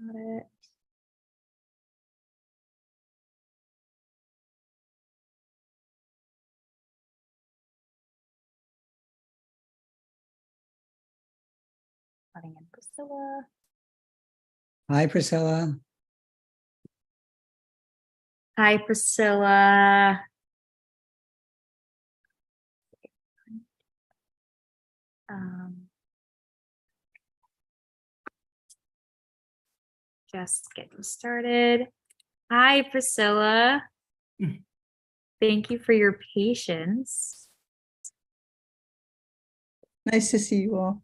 Got it. Letting in Priscilla. Hi, Priscilla. Hi, Priscilla. Just getting started. Hi, Priscilla. Thank you for your patience. Nice to see you all.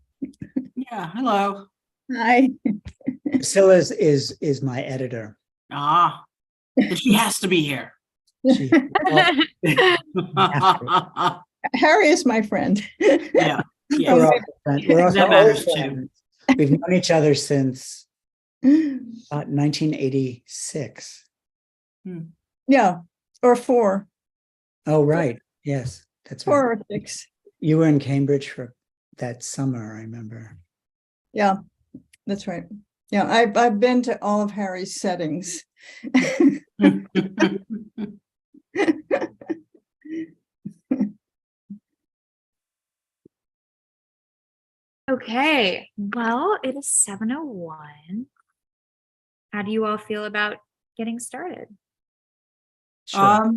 Yeah, hello. Hi. Priscilla is my editor. Ah, but she has to be here. She, Harry is my friend. Yeah, yeah. we're also friends. We're also That matters old too. friends. We've known each other since 1986. Yeah, or 4. Oh, right. Yes, that's right. 4 or 6. You were in Cambridge for that summer, I remember. Yeah, that's right. Yeah, I've been to all of Harry's settings. Okay, well, it is 7:01. How do you all feel about getting started? Sure.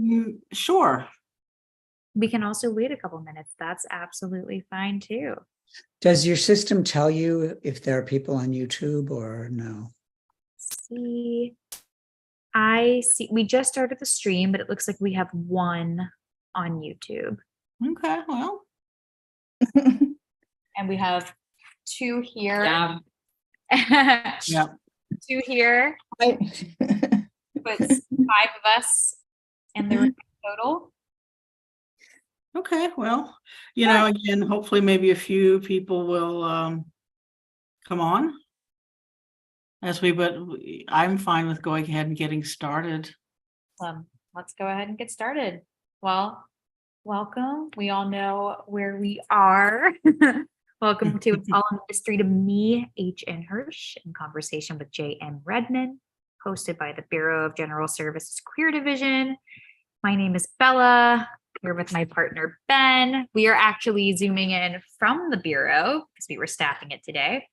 Sure. We can also wait a couple minutes. That's absolutely fine too. Does your system tell you if there are people on YouTube or no? See, I see we just started the stream, but it looks like we have 1 on YouTube. Okay, well. And we have 2 here. Yeah. Yeah. 2 here, but 5 of us in the room total. Okay, well, again, hopefully maybe a few people will come on. But I'm fine with going ahead and getting started. Let's go ahead and get started. Well, welcome. We all know where we are. Welcome to It's All in the Mystery to me, H.N. Hirsch, in conversation with J.M. Redman, hosted by the Bureau of General Services Queer Division. My name is Bella, here with my partner, Ben. We are actually zooming in from the Bureau because we were staffing it today.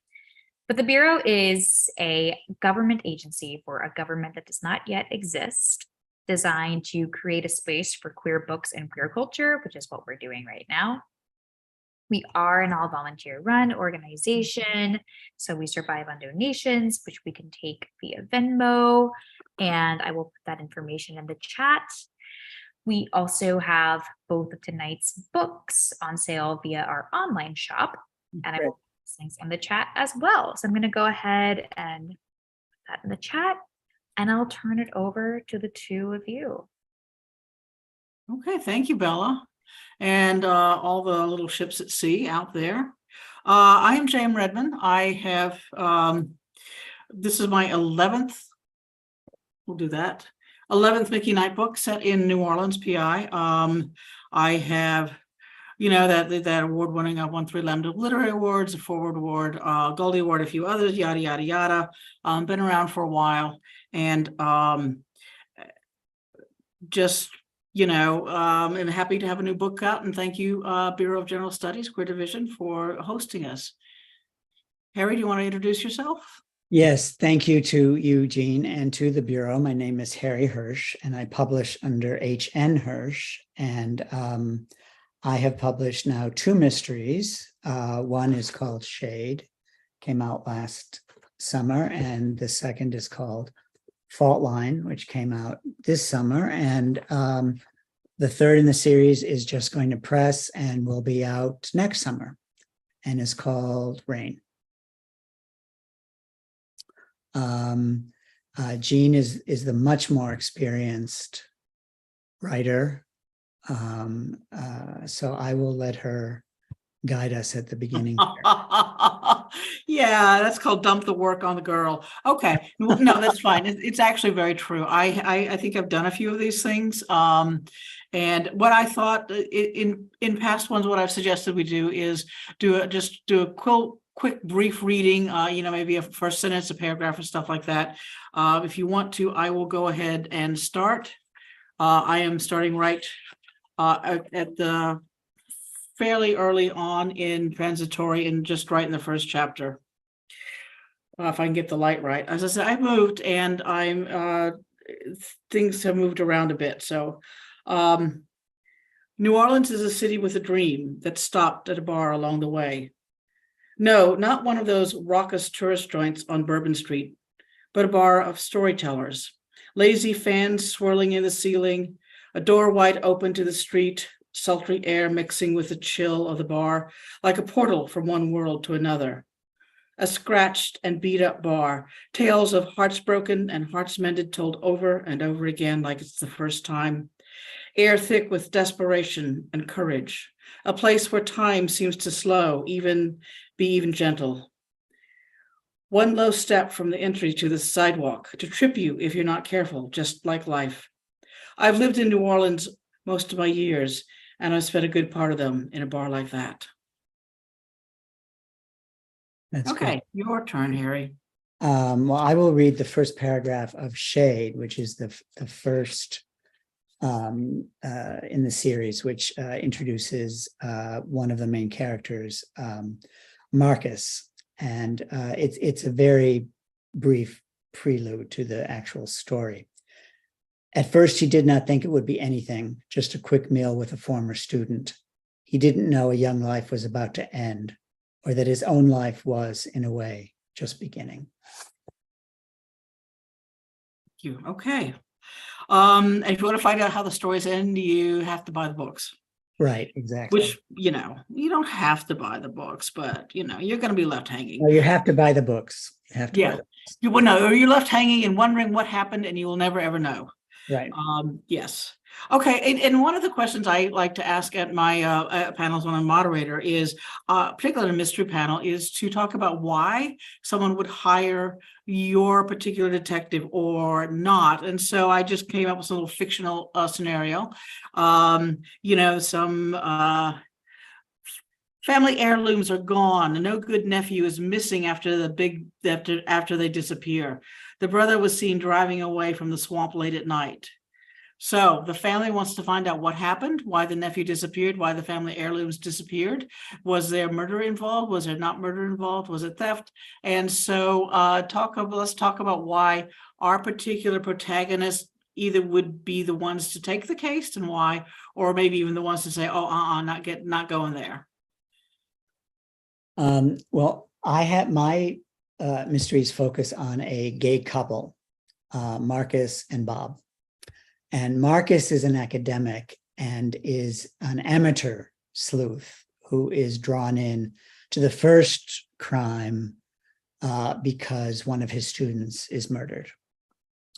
But the Bureau is a government agency for a government that does not yet exist, designed to create a space for queer books and queer culture, which is what we're doing right now. We are an all-volunteer run organization, so we survive on donations, which we can take via Venmo, and I will put that information in the chat. We also have both of tonight's books on sale via our online shop, and I will put these links in the chat as well. So I'm going to go ahead and put that in the chat, and I'll turn it over to the 2 of you. Okay, thank you, Bella. And all the little ships at sea out there. I am J.M. Redman. I have, this is my 11th, we'll do that, 11th Mickey Knight book set in New Orleans, PI. I have, that award-winning, I've won 3 Lambda Literary Awards, a Forward Award, Goldie Award, a few others, yada, yada, yada. Been around for a while, and just I'm happy to have a new book out, and thank you, Bureau of General Studies, Queer Division, for hosting us. Harry, do you want to introduce yourself? Yes, thank you to Eugene and to the Bureau. My name is Harry Hirsch, and I publish under H.N. Hirsch. And I have published now 2 mysteries. One is called Shade, came out last summer, and the second is called Fault Line, which came out this summer. And the third in the series is just going to press and will be out next summer, and is called Rain. Jean is the much more experienced writer, so I will let her guide us at the beginning. Yeah, that's called dump the work on the girl. Okay, no, that's fine. It's actually very true. I think I've done a few of these things, and what I thought in past ones, what I've suggested we do is just do a quick, brief reading, maybe a first sentence, a paragraph, or stuff like that. If you want to, I will go ahead and start. I am starting right at the fairly early on in transitory and just right in the first chapter. If I can get the light right. As I said, I moved and things have moved around a bit. So New Orleans is a city with a dream that stopped at a bar along the way. No, not one of those raucous tourist joints on Bourbon Street, but a bar of storytellers. Lazy fans swirling in the ceiling, a door wide open to the street, sultry air mixing with the chill of the bar, like a portal from one world to another. A scratched and beat up bar, tales of hearts broken and hearts mended told over and over again like it's the first time. Air thick with desperation and courage, a place where time seems to slow, be even gentle. One low step from the entry to the sidewalk to trip you if you're not careful, just like life. I've lived in New Orleans most of my years, and I've spent a good part of them in a bar like that. That's Okay, good. your turn, Harry. Well, I will read the first paragraph of Shade, which is the first in the series, which introduces one of the main characters, Marcus, and it's a very brief prelude to the actual story. At first, he did not think it would be anything, just a quick meal with a former student. He didn't know a young life was about to end, or that his own life was, in a way, just beginning. Thank you. Okay. And if you want to find out how the stories end, you have to buy the books. Right, exactly. Which, you don't have to buy the books, but, you're going to be left hanging. No, you have to buy the books. You have to buy them. You will know, or you're left hanging and wondering what happened, and you will never, ever know. Right. Yes. Okay. And one of the questions I like to ask at my panels when I'm moderator is, particularly in a mystery panel, is to talk about why someone would hire your particular detective or not. And so I just came up with a little fictional scenario. Some family heirlooms are gone. A no good nephew is missing after they disappear. The brother was seen driving away from the swamp late at night. So the family wants to find out what happened, why the nephew disappeared, why the family heirlooms disappeared. Was there murder involved? Was there not murder involved? Was it theft? And so let's talk about why our particular protagonists either would be the ones to take the case and why, or maybe even the ones to say, not going there. Well, I had my mysteries focus on a gay couple, Marcus and Bob. And Marcus is an academic and is an amateur sleuth who is drawn in to the first crime because one of his students is murdered.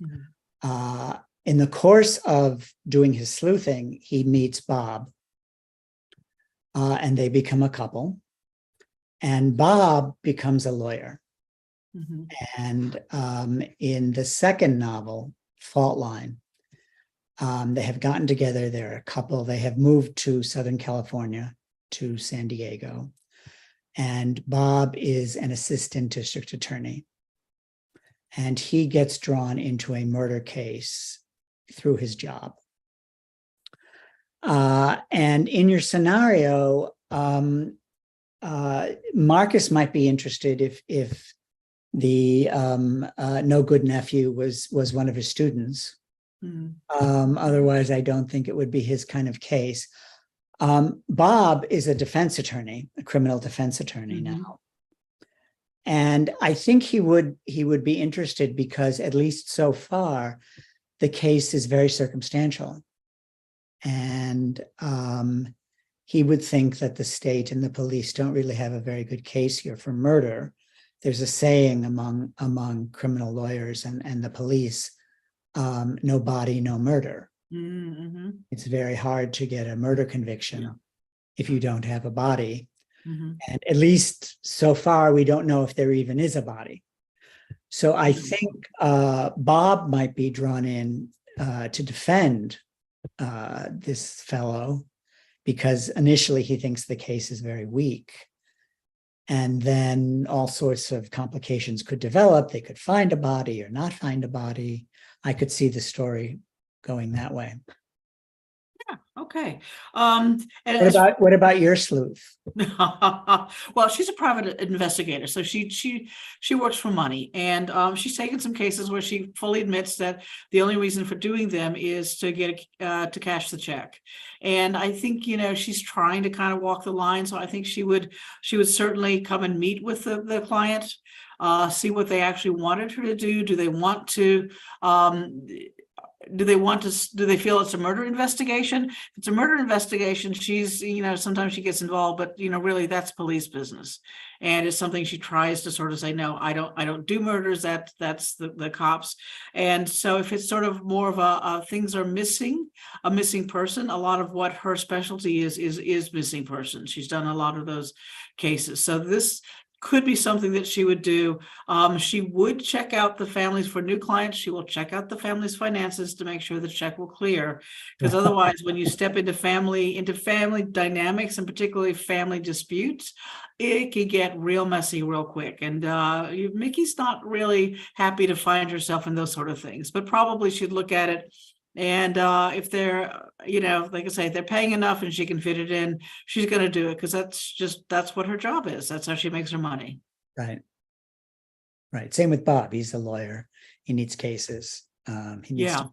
Mm-hmm. In the course of doing his sleuthing, he meets Bob and they become a couple. And Bob becomes a lawyer. Mm-hmm. And in the second novel, Fault Line, they have gotten together. They're a couple. They have moved to Southern California, to San Diego. And Bob is an assistant district attorney. And he gets drawn into a murder case through his job. And in your scenario, Marcus might be interested if the no good nephew was one of his students. Mm-hmm. Otherwise, I don't think it would be his kind of case. Bob is a defense attorney, a criminal defense attorney mm-hmm. now. And I think he would be interested because, at least so far, the case is very circumstantial. And he would think that the state and the police don't really have a very good case here for murder. There's a saying among criminal lawyers and the police, no body, no murder. Mm-hmm. It's very hard to get a murder conviction if you don't have a body. Mm-hmm. And at least so far, we don't know if there even is a body. So I think Bob might be drawn in to defend this fellow because initially he thinks the case is very weak. And then all sorts of complications could develop. They could find a body or not find a body. I could see the story going that way. Okay. And What about your sleuth? well, she's a private investigator, so she works for money, and she's taken some cases where she fully admits that the only reason for doing them is to get to cash the check. And I think, you know, she's trying to kind of walk the line. So I think she would certainly come and meet with the client, see what they actually wanted her to do. Do they want to do they feel it's a murder investigation? If it's a murder investigation, she's, you know, sometimes she gets involved, but, you know, really that's police business. And it's something she tries to sort of say, no, I don't do murders. That's the cops. And so if it's sort of more of a things are missing, a missing person, a lot of what her specialty is missing person. She's done a lot of those cases. So this could be something that she would do. She would check out the families for new clients. She will check out the family's finances to make sure the check will clear. Because otherwise, when you step into family dynamics, and particularly family disputes, it can get real messy real quick. And Mickey's not really happy to find herself in those sort of things, but probably should look at it. And if they're, you know, like I say, they're paying enough and she can fit it in, she's going to do it, because that's what her job is. That's how she makes her money. Right. Right. Same with Bob. He's a lawyer. He needs cases. He needs to.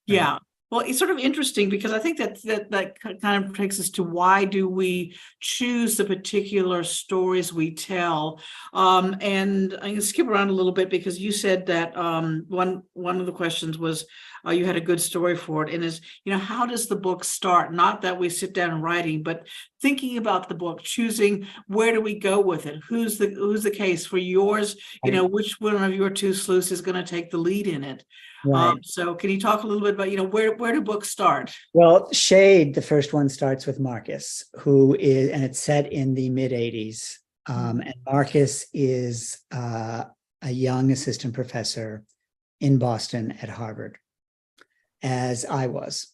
Yeah. Well, it's sort of interesting because I think that kind of takes us to why do we choose the particular stories we tell? And I'm going to skip around a little bit because you said that one of the questions was you had a good story for it, and is, you know, how does the book start? Not that we sit down and writing, but thinking about the book, choosing where do we go with it? Who's the case for yours? You know, which one of your two sleuths is going to take the lead in it? Right. So can you talk a little bit about, you know, where do books start? Well, Shade, the first one, starts with Marcus, who is, and it's set in the mid 80s. And Marcus is a young assistant professor in Boston at Harvard, as I was.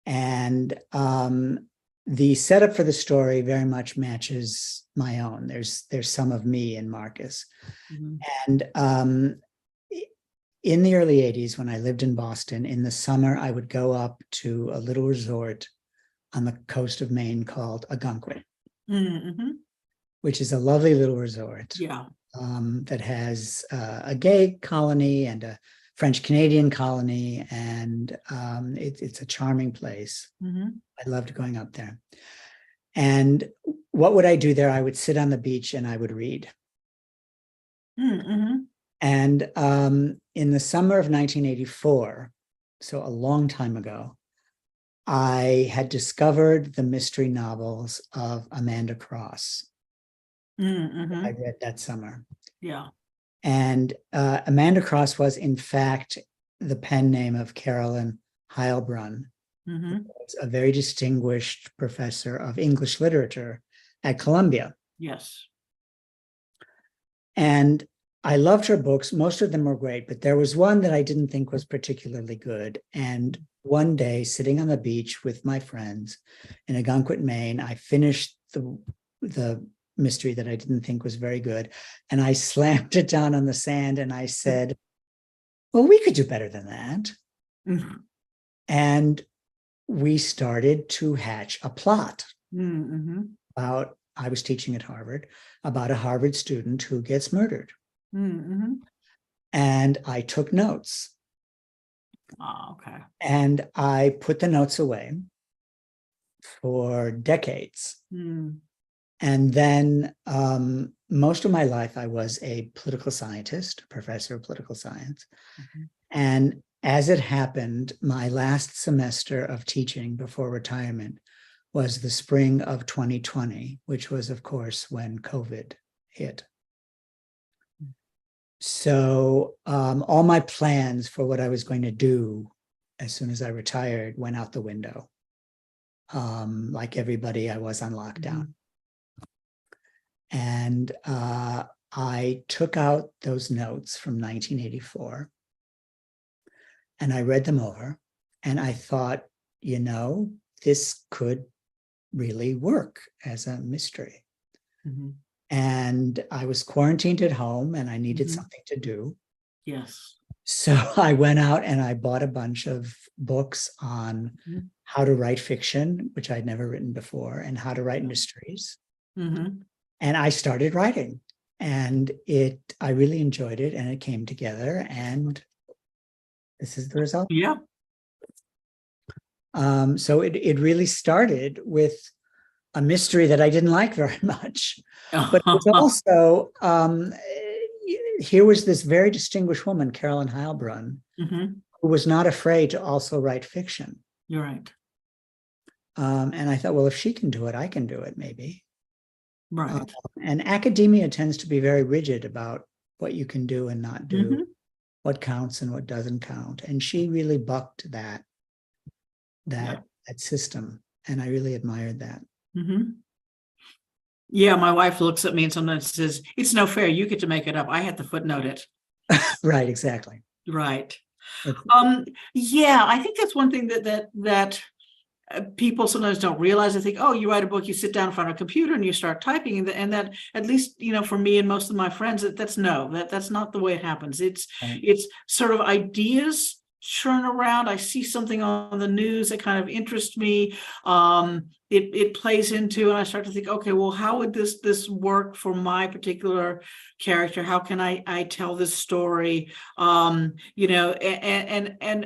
And the setup for the story very much matches my own. There's some of me in Marcus. And in the early 80s, when I lived in Boston, in the summer, I would go up to a little resort on the coast of Maine called Algonquin, which is a lovely little resort that has a gay colony and a French Canadian colony, and it's a charming place. I loved going up there. And what would I do there? I would sit on the beach and I would read. And in the summer of 1984, so a long time ago, I had discovered the mystery novels of Amanda Cross. I read that summer. And Amanda Cross was, in fact, the pen name of Carolyn Heilbrunn, who was a very distinguished professor of English literature at Columbia. And I loved her books. Most of them were great, but there was one that I didn't think was particularly good. And one day, sitting on the beach with my friends in Algonquin, Maine, I finished the mystery that I didn't think was very good. And I slammed it down on the sand and I said, well, we could do better than that. And we started to hatch a plot about, I was teaching at Harvard, about a Harvard student who gets murdered. And I took notes. And I put the notes away for decades. And then most of my life, I was a political scientist, professor of political science. And as it happened, my last semester of teaching before retirement was the spring of 2020, which was, of course, when COVID hit. So all my plans for what I was going to do as soon as I retired went out the window. Like everybody, I was on lockdown. And I took out those notes from 1984 and I read them over and I thought, you know, this could really work as a mystery. Mhm. And I was quarantined at home and I needed Mhm. something to do. Yes. So I went out and I bought a bunch of books on Mhm. how to write fiction, which I'd never written before, and how to write mysteries. Mhm. And I started writing, and I really enjoyed it, and it came together, and this is the result. Yeah. So it really started with a mystery that I didn't like very much, but it was also here was this very distinguished woman, Carolyn Heilbrunn, Mhm. who was not afraid to also write fiction. You're right. And I thought, well, if she can do it, I can do it, maybe. Right. And academia tends to be very rigid about what you can do and not do, Mhm. what counts and what doesn't count. And she really bucked that system, and I really admired that. Mhm. Yeah, my wife looks at me and sometimes says, "It's no fair. You get to make it up. I had to footnote it." Right, exactly. Right. It's- Yeah, I think that's one thing that people sometimes don't realize. I think, oh, you write a book, you sit down in front of a computer and you start typing, and that, at least, for me and most of my friends, that's not the way it happens. It's Right. it's sort of ideas churn around. I see something on the news that kind of interests me. It plays into, and I start to think, okay, well, how would this work for my particular character? How can I tell this story? And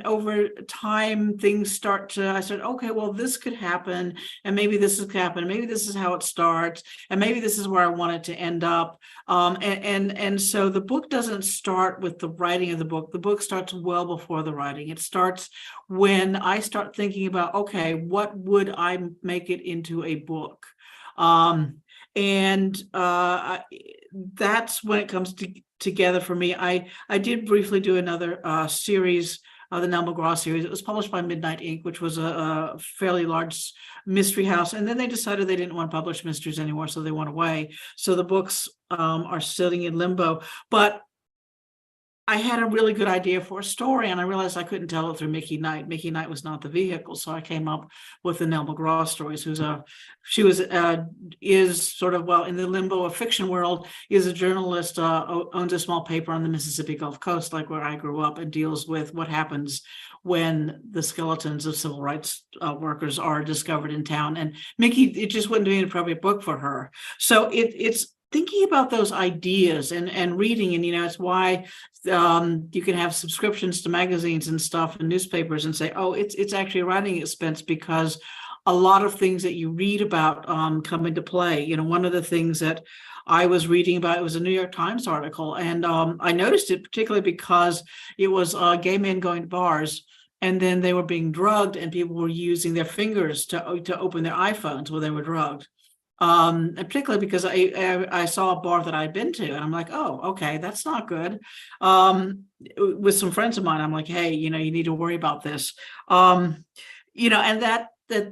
over time things I said, okay, well, this could happen, and maybe this could happen, maybe this is how it starts, and maybe this is where I want it to end up. And so the book doesn't start with the writing of the book starts well before the writing. It starts when I start thinking about, okay, what would I make it into a book? That's when it comes together for me. I did briefly do another series, the Nell McGraw series. It was published by Midnight Ink., which was a fairly large mystery house. And then they decided they didn't want to publish mysteries anymore, so they went away. So the books are sitting in limbo. But I had a really good idea for a story, and I realized I couldn't tell it through Mickey Knight. Mickey Knight was not the vehicle, so I came up with the Nell McGraw stories. Is sort of, well, in the limbo of fiction world, is a journalist, owns a small paper on the Mississippi Gulf Coast, like where I grew up, and deals with what happens when the skeletons of civil rights workers are discovered in town. And Mickey, it just wouldn't be an appropriate book for her. So it's thinking about those ideas and reading, and it's why you can have subscriptions to magazines and stuff and newspapers and say, oh, it's actually a writing expense, because a lot of things that you read about come into play. One of the things that I was reading about, it was a New York Times article, and I noticed it particularly because it was gay men going to bars, and then they were being drugged, and people were using their fingers to open their iPhones when they were drugged. And particularly because I saw a bar that I'd been to, and I'm like, oh, okay, that's not good. With some friends of mine, I'm like, hey, you need to worry about this. And that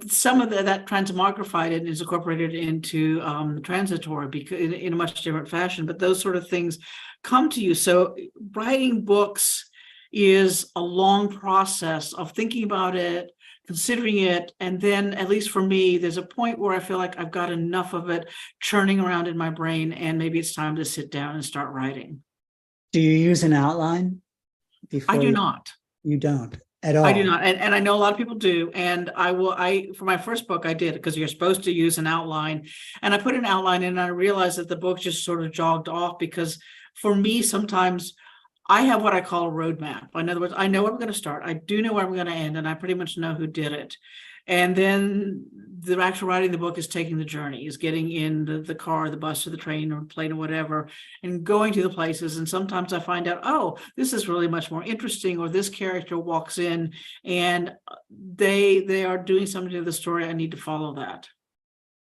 some of that transmogrified and is incorporated into the transitory, because in a much different fashion. But those sort of things come to you. So writing books is a long process of thinking about it, considering it, and then, at least for me, there's a point where I feel like I've got enough of it churning around in my brain, and maybe it's time to sit down and start writing. Do you use an outline before? I do not. You don't at all? I do not, and I know a lot of people do, and for my first book I did, because you're supposed to use an outline, and I put an outline in, and I realized that the book just sort of jogged off, because for me, sometimes I have what I call a roadmap. In other words, I know where I'm going to start. I do know where I'm going to end, and I pretty much know who did it. And then the actual writing of the book is taking the journey, is getting in the car, the bus, or the train, or plane, or whatever, and going to the places. And sometimes I find out, oh, this is really much more interesting, or this character walks in and they are doing something to the story. I need to follow that.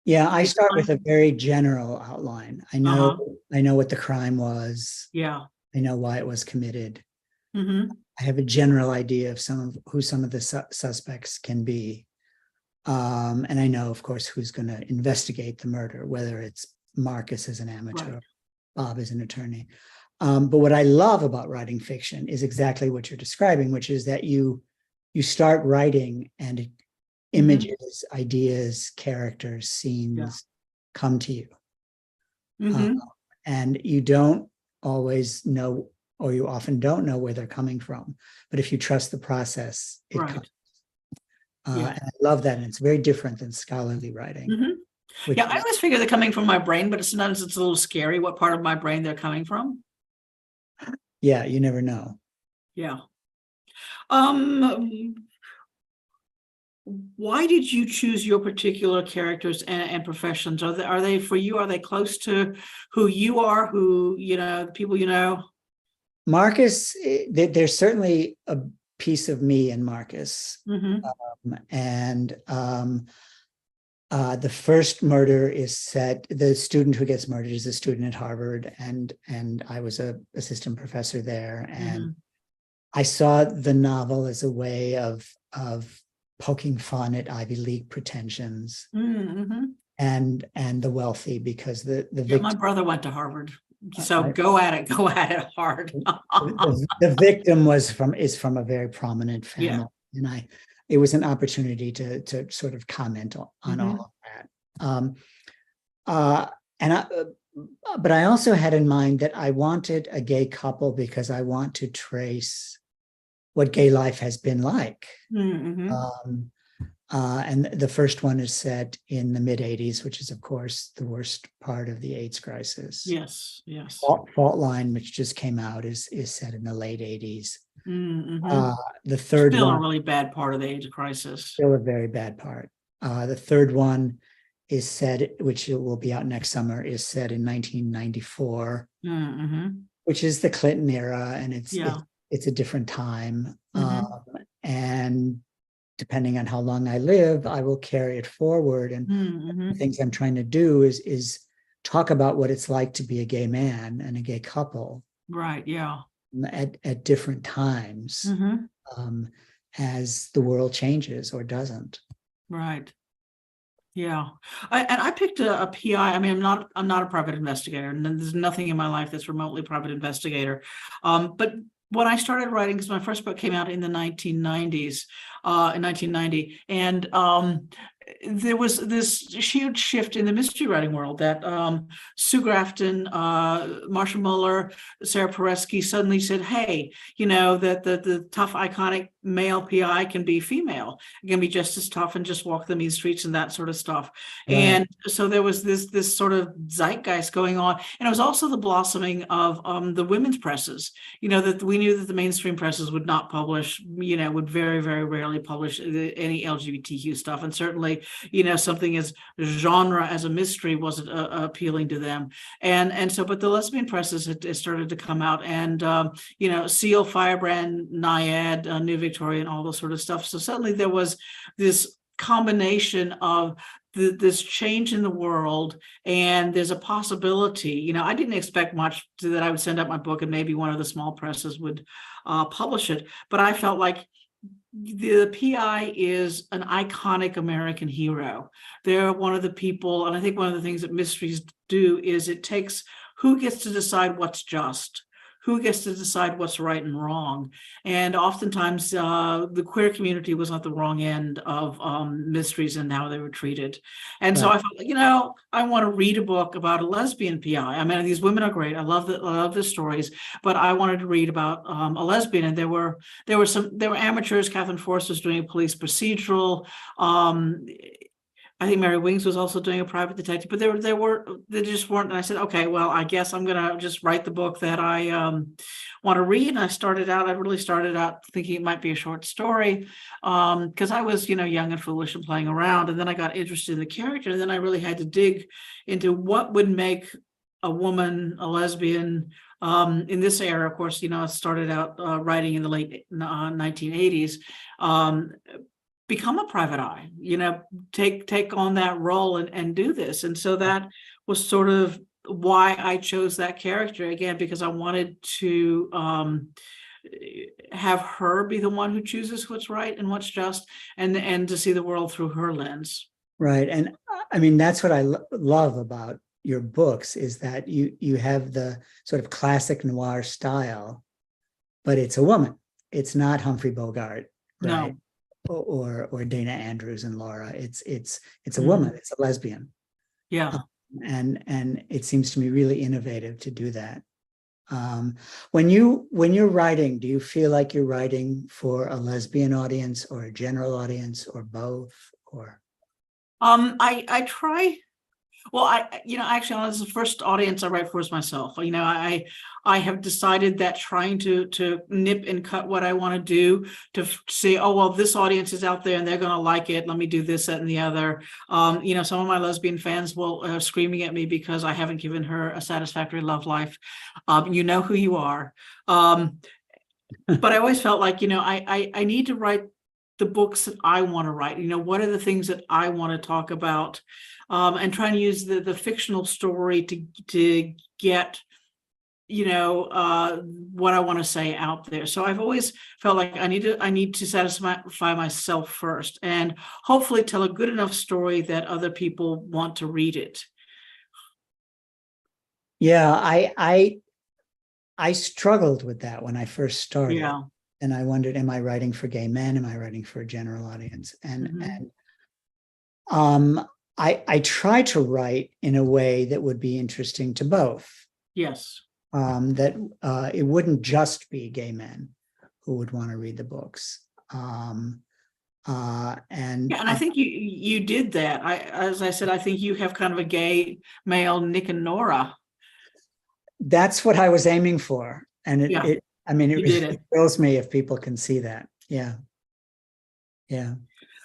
Yeah, I start with a very general outline. I know what the crime was. Yeah. I know why it was committed. Mm-hmm. I have a general idea of who some of the suspects can be. And I know, of course, who's going to investigate the murder, whether it's Marcus as an amateur, Right. Bob as an attorney. But what I love about writing fiction is exactly what you're describing, which is that you start writing, and images, ideas, characters, scenes come to you. Mhm. And you don't always know, or you often don't know where they're coming from. But if you trust the process, it Right. comes. Yeah. And I love that. And it's very different than scholarly writing. Mhm. Which Yeah, I is- always figure they're coming from my brain, but sometimes it's a little scary what part of my brain they're coming from. yeah, you never know. Yeah. Why did you choose your particular characters and professions? Are they for you? Are they close to who you are? Who, the people you know? Marcus, there's certainly a piece of me in Marcus. Mhm. And the first murder is set, the student who gets murdered is a student at Harvard, and I was a assistant professor there. And I saw the novel as a way of poking fun at Ivy League pretensions Mhm. and the wealthy, because the Yeah, my victim, brother went to Harvard. So go at it hard. the victim is from a very prominent Yeah. family, and it was an opportunity to sort of comment on Mhm. all of that. But I also had in mind that I wanted a gay couple because I want to trace what gay life has been like. Mhm. And the first one is set in the mid-'80s, which is, of course, the worst part of the AIDS crisis. Yes, yes. Fault Line, which just came out, is set in the late 80s. Mhm. The third Still a one, really bad part of the AIDS crisis. still a very bad part. The third one is set, which will be out next summer, is set in 1994, Mhm. which is the Clinton era, and Yeah. it's a different time. Mhm. And depending on how long I live, I will carry it forward. And the Mhm. things I'm trying to do is talk about what it's like to be a gay man and a gay couple Right, yeah. at different times, Mhm. as the world changes or doesn't. Right. Yeah. I picked a PI. I mean, I'm not a private investigator, and there's nothing in my life that's remotely private investigator. But when I started writing, because my first book came out in the 1990s, in 1990, and there was this huge shift in the mystery writing world that Sue Grafton, Marsha Muller, Sarah Paresky suddenly said, hey, that the tough, iconic male PI can be female. It can be just as tough and just walk the mean streets and that sort of stuff. Right. And so there was this sort of zeitgeist going on. And it was also the blossoming of the women's presses, that we knew that the mainstream presses would not publish, would very, very rarely publish any LGBTQ stuff. And certainly, something as genre as a mystery wasn't appealing to them. And so, but the lesbian presses had started to come out, and, Seal, Firebrand, Naiad, New Victorian, all those sort of stuff. So suddenly there was this combination of this change in the world, and there's a possibility, I didn't expect much that I would send out my book and maybe one of the small presses would publish it, but I felt like the PI is an iconic American hero. They're one of the people, and I think one of the things that mysteries do is it takes who gets to decide what's just, who gets to decide what's right and wrong. And oftentimes the queer community was at the wrong end of mysteries and how they were treated. And so I felt, I want to read a book about a lesbian PI. I mean, these women are great. I love the stories, but I wanted to read about a lesbian. And there were amateurs. Catherine Forrest was doing a police procedural. I think Mary Wings was also doing a private detective, but they just weren't. And I said, okay, well, I guess I'm going to just write the book that I want to read. And I really started out thinking it might be a short story because I was, young and foolish and playing around. And then I got interested in the character. And then I really had to dig into what would make a woman, a lesbian, in this era. Of course, I started out writing in the late 1980s. Become a private eye, take on that role and do this. And so that was sort of why I chose that character, again, because I wanted to have her be the one who chooses what's right and what's just, and to see the world through her lens. Right. And I mean, that's what I love about your books, is that you have the sort of classic noir style, but it's a woman. It's not Humphrey Bogart, right? No. or Dana Andrews and Laura. It's a Mhm. woman. It's a lesbian, Yeah. and it seems to me really innovative to do that. When you're writing, do you feel like you're writing for a lesbian audience or a general audience or both? Or I try. Well, actually, this is the first audience I write for is myself. I have decided that trying to nip and cut what I want to do to say, oh, well, this audience is out there and they're going to like it. Let me do this, that, and the other. Some of my lesbian fans will screaming at me because I haven't given her a satisfactory love life. You know who you are. But I always felt like, I need to write the books that I want to write. What are the things that I want to talk about? And trying to use the fictional story to get, what I want to say out there. So I've always felt like I need to satisfy myself first, and hopefully tell a good enough story that other people want to read it. yeah, I struggled with that when I first started. Yeah. And I wondered, am I writing for gay men? Am I writing for a general audience? Mhm. I try to write in a way that would be interesting to both. Yes. That it wouldn't just be gay men who would want to read the books. And Yeah, and I think you did that. As I said, I think you have kind of a gay male Nick and Nora. that's what I was aiming for. And Yeah, it you did really it. thrills me if people can see that. Yeah. Yeah.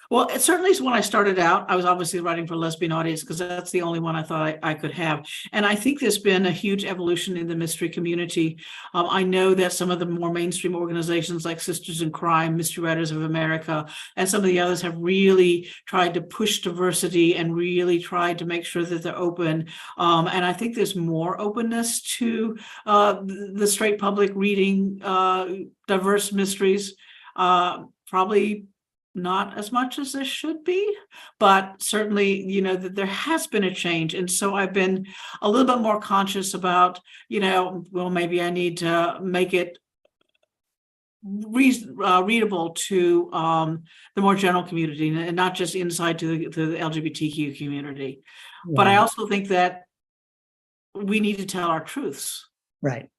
Well, it certainly is when I started out. I was obviously writing for a lesbian audience because that's the only one I thought I could have. And I think there's been a huge evolution in the mystery community. I know that some of the more mainstream organizations like Sisters in Crime, Mystery Writers of America, and some of the others have really tried to push diversity and really tried to make sure that they're open. And I think there's more openness to the straight public reading diverse mysteries. Probably not as much as there should be, but certainly, that there has been a change. And so I've been a little bit more conscious about, well, maybe I need to make it readable to the more general community and not just inside to the LGBTQ community. But I also think that we need to tell our truths. Right.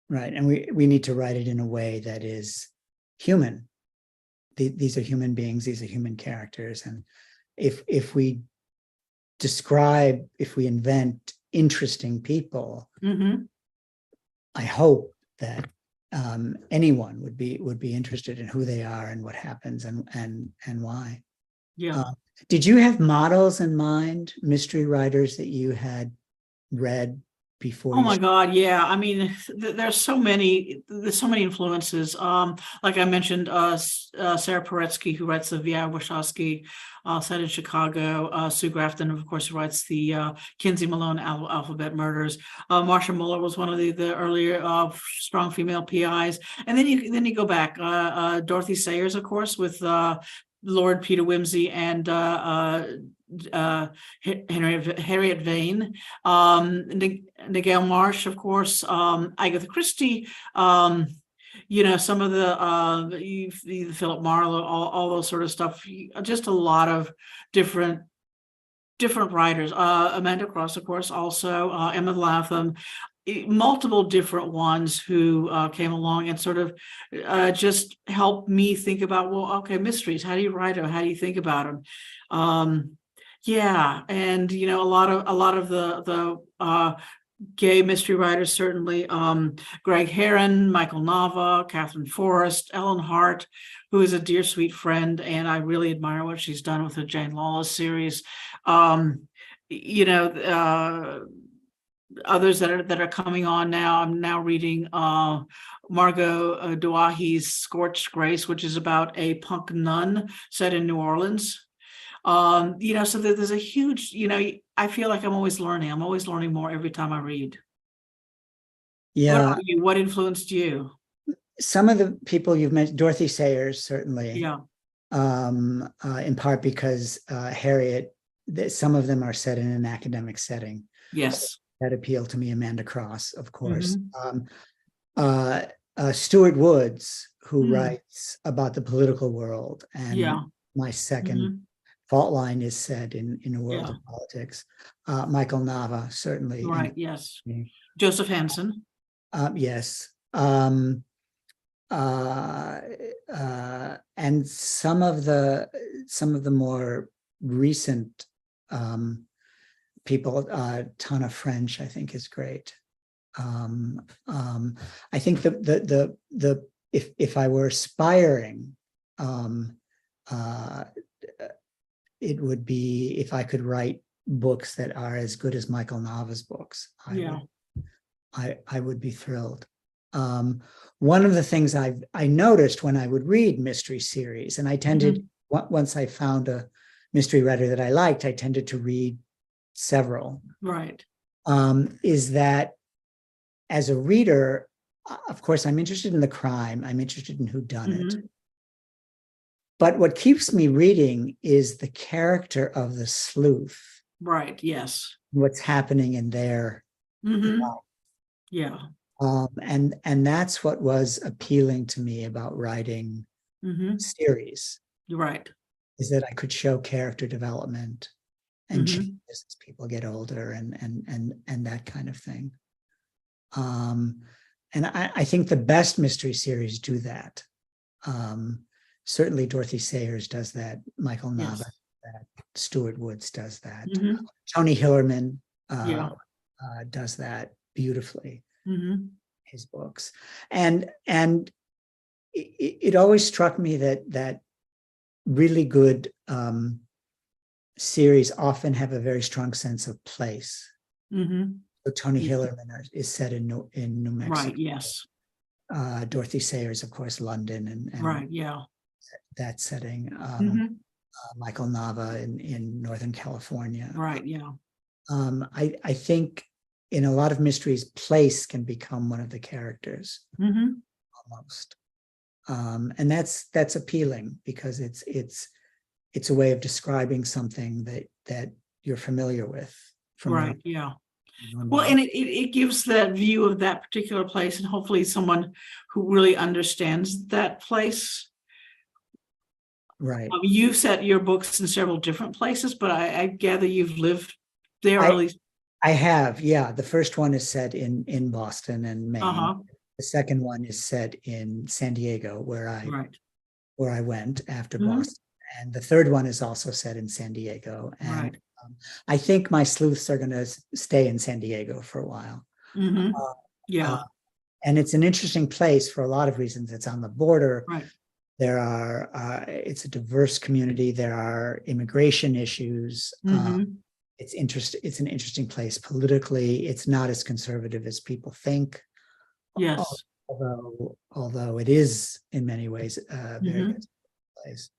Right. And we need to write it in a way that is human. These are human beings, these are human characters. And if we invent interesting people, Mm-hmm. I hope that anyone would be interested in who they are and what happens and why. Yeah. Did you have models in mind, mystery writers that you had read before? Oh my God, yeah. I mean, there's so many influences. Like I mentioned, Sarah Paretsky, who writes the V.I. Wachowski set in Chicago. Sue Grafton, of course, who writes the Kinsey Malone Alphabet Murders. Marsha Muller was one of the earlier strong female PIs. And then you go back. Dorothy Sayers, of course, with Lord Peter Wimsey and Harriet Vane, Nigel Marsh, of course, Agatha Christie, some of the Philip Marlowe, all those sort of stuff. Just a lot of different writers. Amanda Cross, of course, also Emma Latham. Multiple different ones who came along and sort of just helped me think about, well, okay, mysteries. How do you write them? How do you think about them? Yeah, and a lot of the gay mystery writers, certainly Greg Heron, Michael Nava, Catherine Forrest, Ellen Hart, who is a dear sweet friend, and I really admire what she's done with the Jane Lawless series. Others that are coming on now. I'm now reading Margot Duahi's Scorched Grace, which is about a punk nun set in New Orleans. So there's a huge, I feel like I'm always learning. I'm always learning more every time I read. Yeah. What about you? What influenced you? Some of the people you've mentioned, Dorothy Sayers, certainly. Yeah. In part because Harriet, some of them are set in an academic setting. Yes. So that appealed to me. Amanda Cross, of course. Mm-hmm. Stuart Woods, who Hmm. writes about the political world, and Yeah. my second Mhm. fault line is set in a world Yeah. of politics. Michael Nava, certainly. Right, yes. Me. Joseph Hansen. Yes. And some of the more recent people, Tana French, I think is great. I think if I were aspiring, it would be if I could write books that are as good as Michael Nava's books. Yeah. I would be thrilled. One of the things I noticed when I would read mystery series, and I tended, once I found a mystery writer that I liked, I tended to read several. Right. Is that as a reader, of course, I'm interested in the crime. I'm interested in whodunit. But what keeps me reading is the character of the sleuth. Right, yes. What's happening in their life. Yeah. And that's what was appealing to me about writing series. Right. Is that I could show character development and changes as people get older and that kind of thing. And I think the best mystery series do that. Certainly Dorothy Sayers does that. Michael Nava does that. Stuart Woods does that. Tony Hillerman does that beautifully. His books. And it always struck me that really good series often have a very strong sense of place. So Tony Hillerman is set in New Mexico. Right, yes. Dorothy Sayers, of course, London and right, yeah. that setting. Michael Nava in Northern California. Right, yeah. I think in a lot of mysteries, place can become one of the characters almost. And that's appealing because it's a way of describing something that you're familiar with. Right, yeah. Well, and it gives that view of that particular place, and hopefully someone who really understands that place. Right. You've set your books in several different places, but I gather you've lived there, or at least. I have, yeah. The first one is set in Boston and Maine. The second one is set in San Diego, where I went after Boston. And the third one is also set in San Diego. And I think my sleuths are going to stay in San Diego for a while. Yeah. And it's an interesting place for a lot of reasons. It's on the border. Right. There are, it's a diverse community. There are immigration issues. It's an interesting place politically. It's not as conservative as people think. Yes. Although it is in many ways a very good place.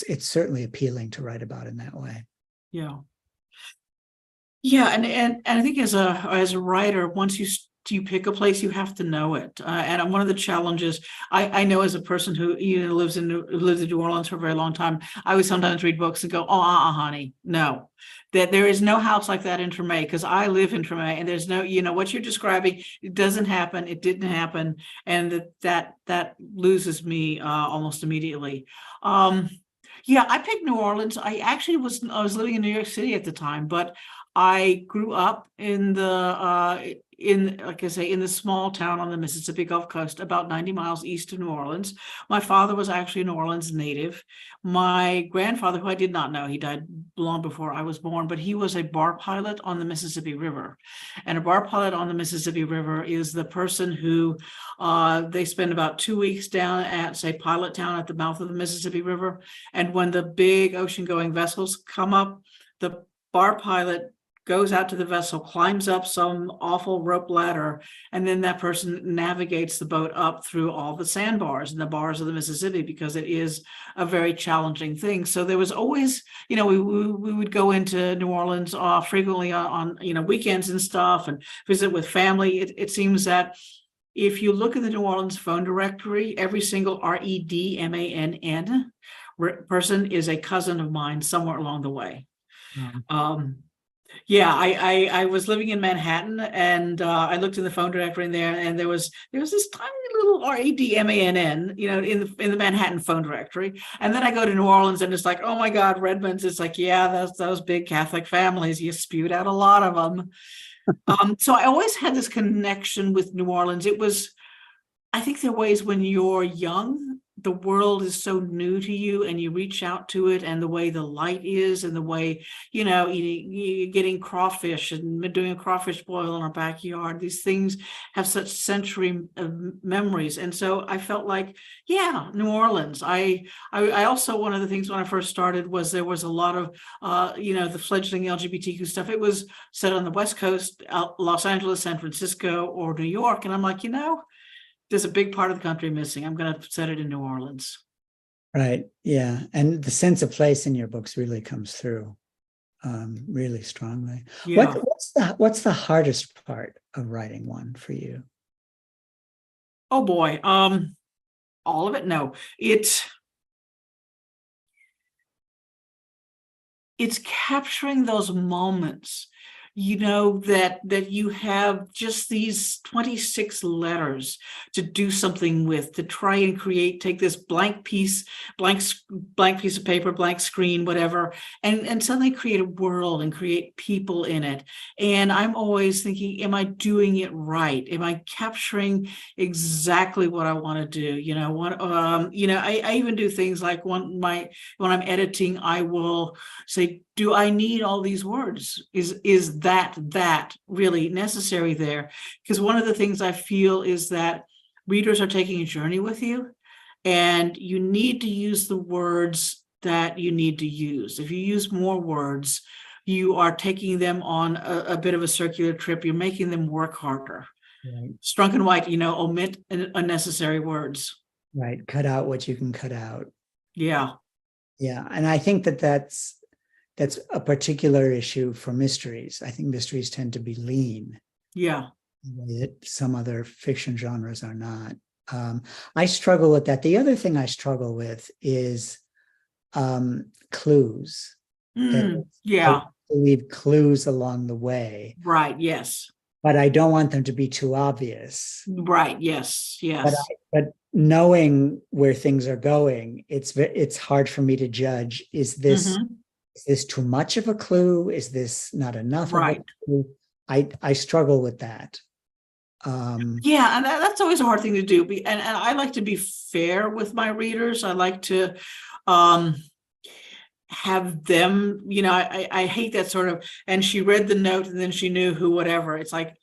It's certainly appealing to write about in that way. Yeah. Yeah, and I think as a writer, once you pick a place, you have to know it. And one of the challenges I know as a person who lives in New Orleans for a very long time, I would sometimes read books and go, "Oh, honey, no." That there is no house like that in Tremay, because I live in Tremay, and there's no, what you're describing, it doesn't happen, it didn't happen, and that loses me almost immediately. Yeah, I picked New Orleans. I was living in New York City at the time, but I grew up in like I say, in the small town on the Mississippi Gulf Coast, about 90 miles east of New Orleans. My father was actually a New Orleans native. My grandfather, who I did not know, he died long before I was born, but he was a bar pilot on the Mississippi River. And a bar pilot on the Mississippi River is the person who they spend about 2 weeks down at, say, Pilot Town at the mouth of the Mississippi River. And when the big ocean-going vessels come up, the bar pilot goes out to the vessel, climbs up some awful rope ladder, and then that person navigates the boat up through all the sandbars and the bars of the Mississippi, because it is a very challenging thing. So there was always, we would go into New Orleans frequently on weekends and stuff, and visit with family. It seems that if you look at the New Orleans phone directory, every single Redmann person is a cousin of mine somewhere along the way. Yeah, I was living in Manhattan, and I looked in the phone directory in there, and there was this tiny little Radmann, in the Manhattan phone directory. And then I go to New Orleans, and it's like, oh my God, Redmond's. It's like, yeah, those big Catholic families. You spewed out a lot of them. So I always had this connection with New Orleans. I think there are ways when you're young, the world is so new to you and you reach out to it, and the way the light is, and the way, getting crawfish and doing a crawfish boil in our backyard. These things have such sensory memories. And so I felt like, yeah, New Orleans. I also, one of the things when I first started was there was a lot of, the fledgling LGBTQ stuff. It was set on the West Coast, Los Angeles, San Francisco, or New York. And I'm like, there's a big part of the country missing. I'm going to set it in New Orleans. Right. Yeah. And the sense of place in your books really comes through really strongly. Yeah. What's the hardest part of writing one for you? Oh boy. All of it? No. It's capturing those moments, that you have just these 26 letters to do something with, to try and take this blank piece of paper, blank screen, whatever, and suddenly create a world and create people in it. And I'm always thinking, am I doing it right? Am I capturing exactly what I want to do? I even do things like when I'm editing, I will say, do I need all these words? Is that really necessary there? Because one of the things I feel is that readers are taking a journey with you, and you need to use the words that you need to use. If you use more words, you are taking them on a bit of a circular trip. You're making them work harder. Right. Strunk and White, omit unnecessary words. Right. Cut out what you can cut out. Yeah. Yeah. And I think that's a particular issue for mysteries. I think mysteries tend to be lean. Yeah. That some other fiction genres are not. I struggle with that. The other thing I struggle with is clues. Yeah. I leave clues along the way. Right. Yes. But I don't want them to be too obvious. Right. Yes. Yes. But knowing where things are going, it's hard for me to judge. Is this too much of a clue? Is this not enough of a clue? I struggle with that. Yeah, and that's always a hard thing to do. And I like to be fair with my readers. I like to have them, I hate that sort of, and she read the note and then she knew who, whatever. It's like,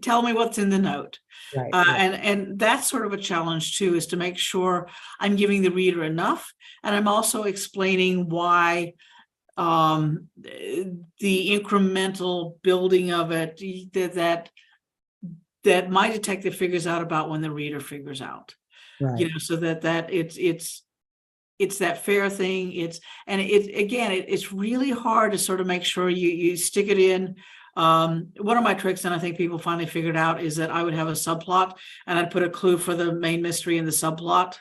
tell me what's in the note. Right. And that's sort of a challenge too, is to make sure I'm giving the reader enough. And I'm also explaining why the incremental building of it that my detective figures out about when the reader figures out. Right. So that it's that fair thing. It's really hard to sort of make sure you stick it in. One of my tricks, and I think people finally figured out, is that I would have a subplot and I'd put a clue for the main mystery in the subplot.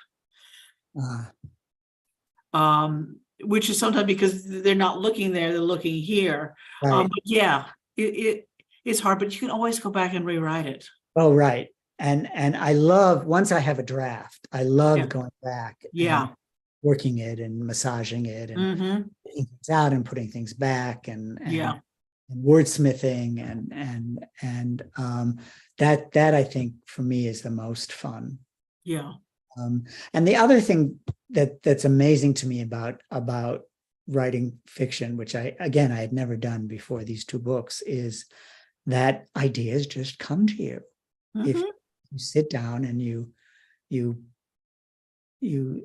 Which is sometimes because they're not looking there, they're looking here. Right. But yeah, it's hard, but you can always go back and rewrite it. Oh, right. And I love, once I have a draft, I love going back. Yeah. Working it and massaging it and taking things out and putting things back and wordsmithing and that I think for me is the most fun. Yeah. And the other thing that's amazing to me about writing fiction, which I had never done before these two books, is that ideas just come to you. If you sit down and you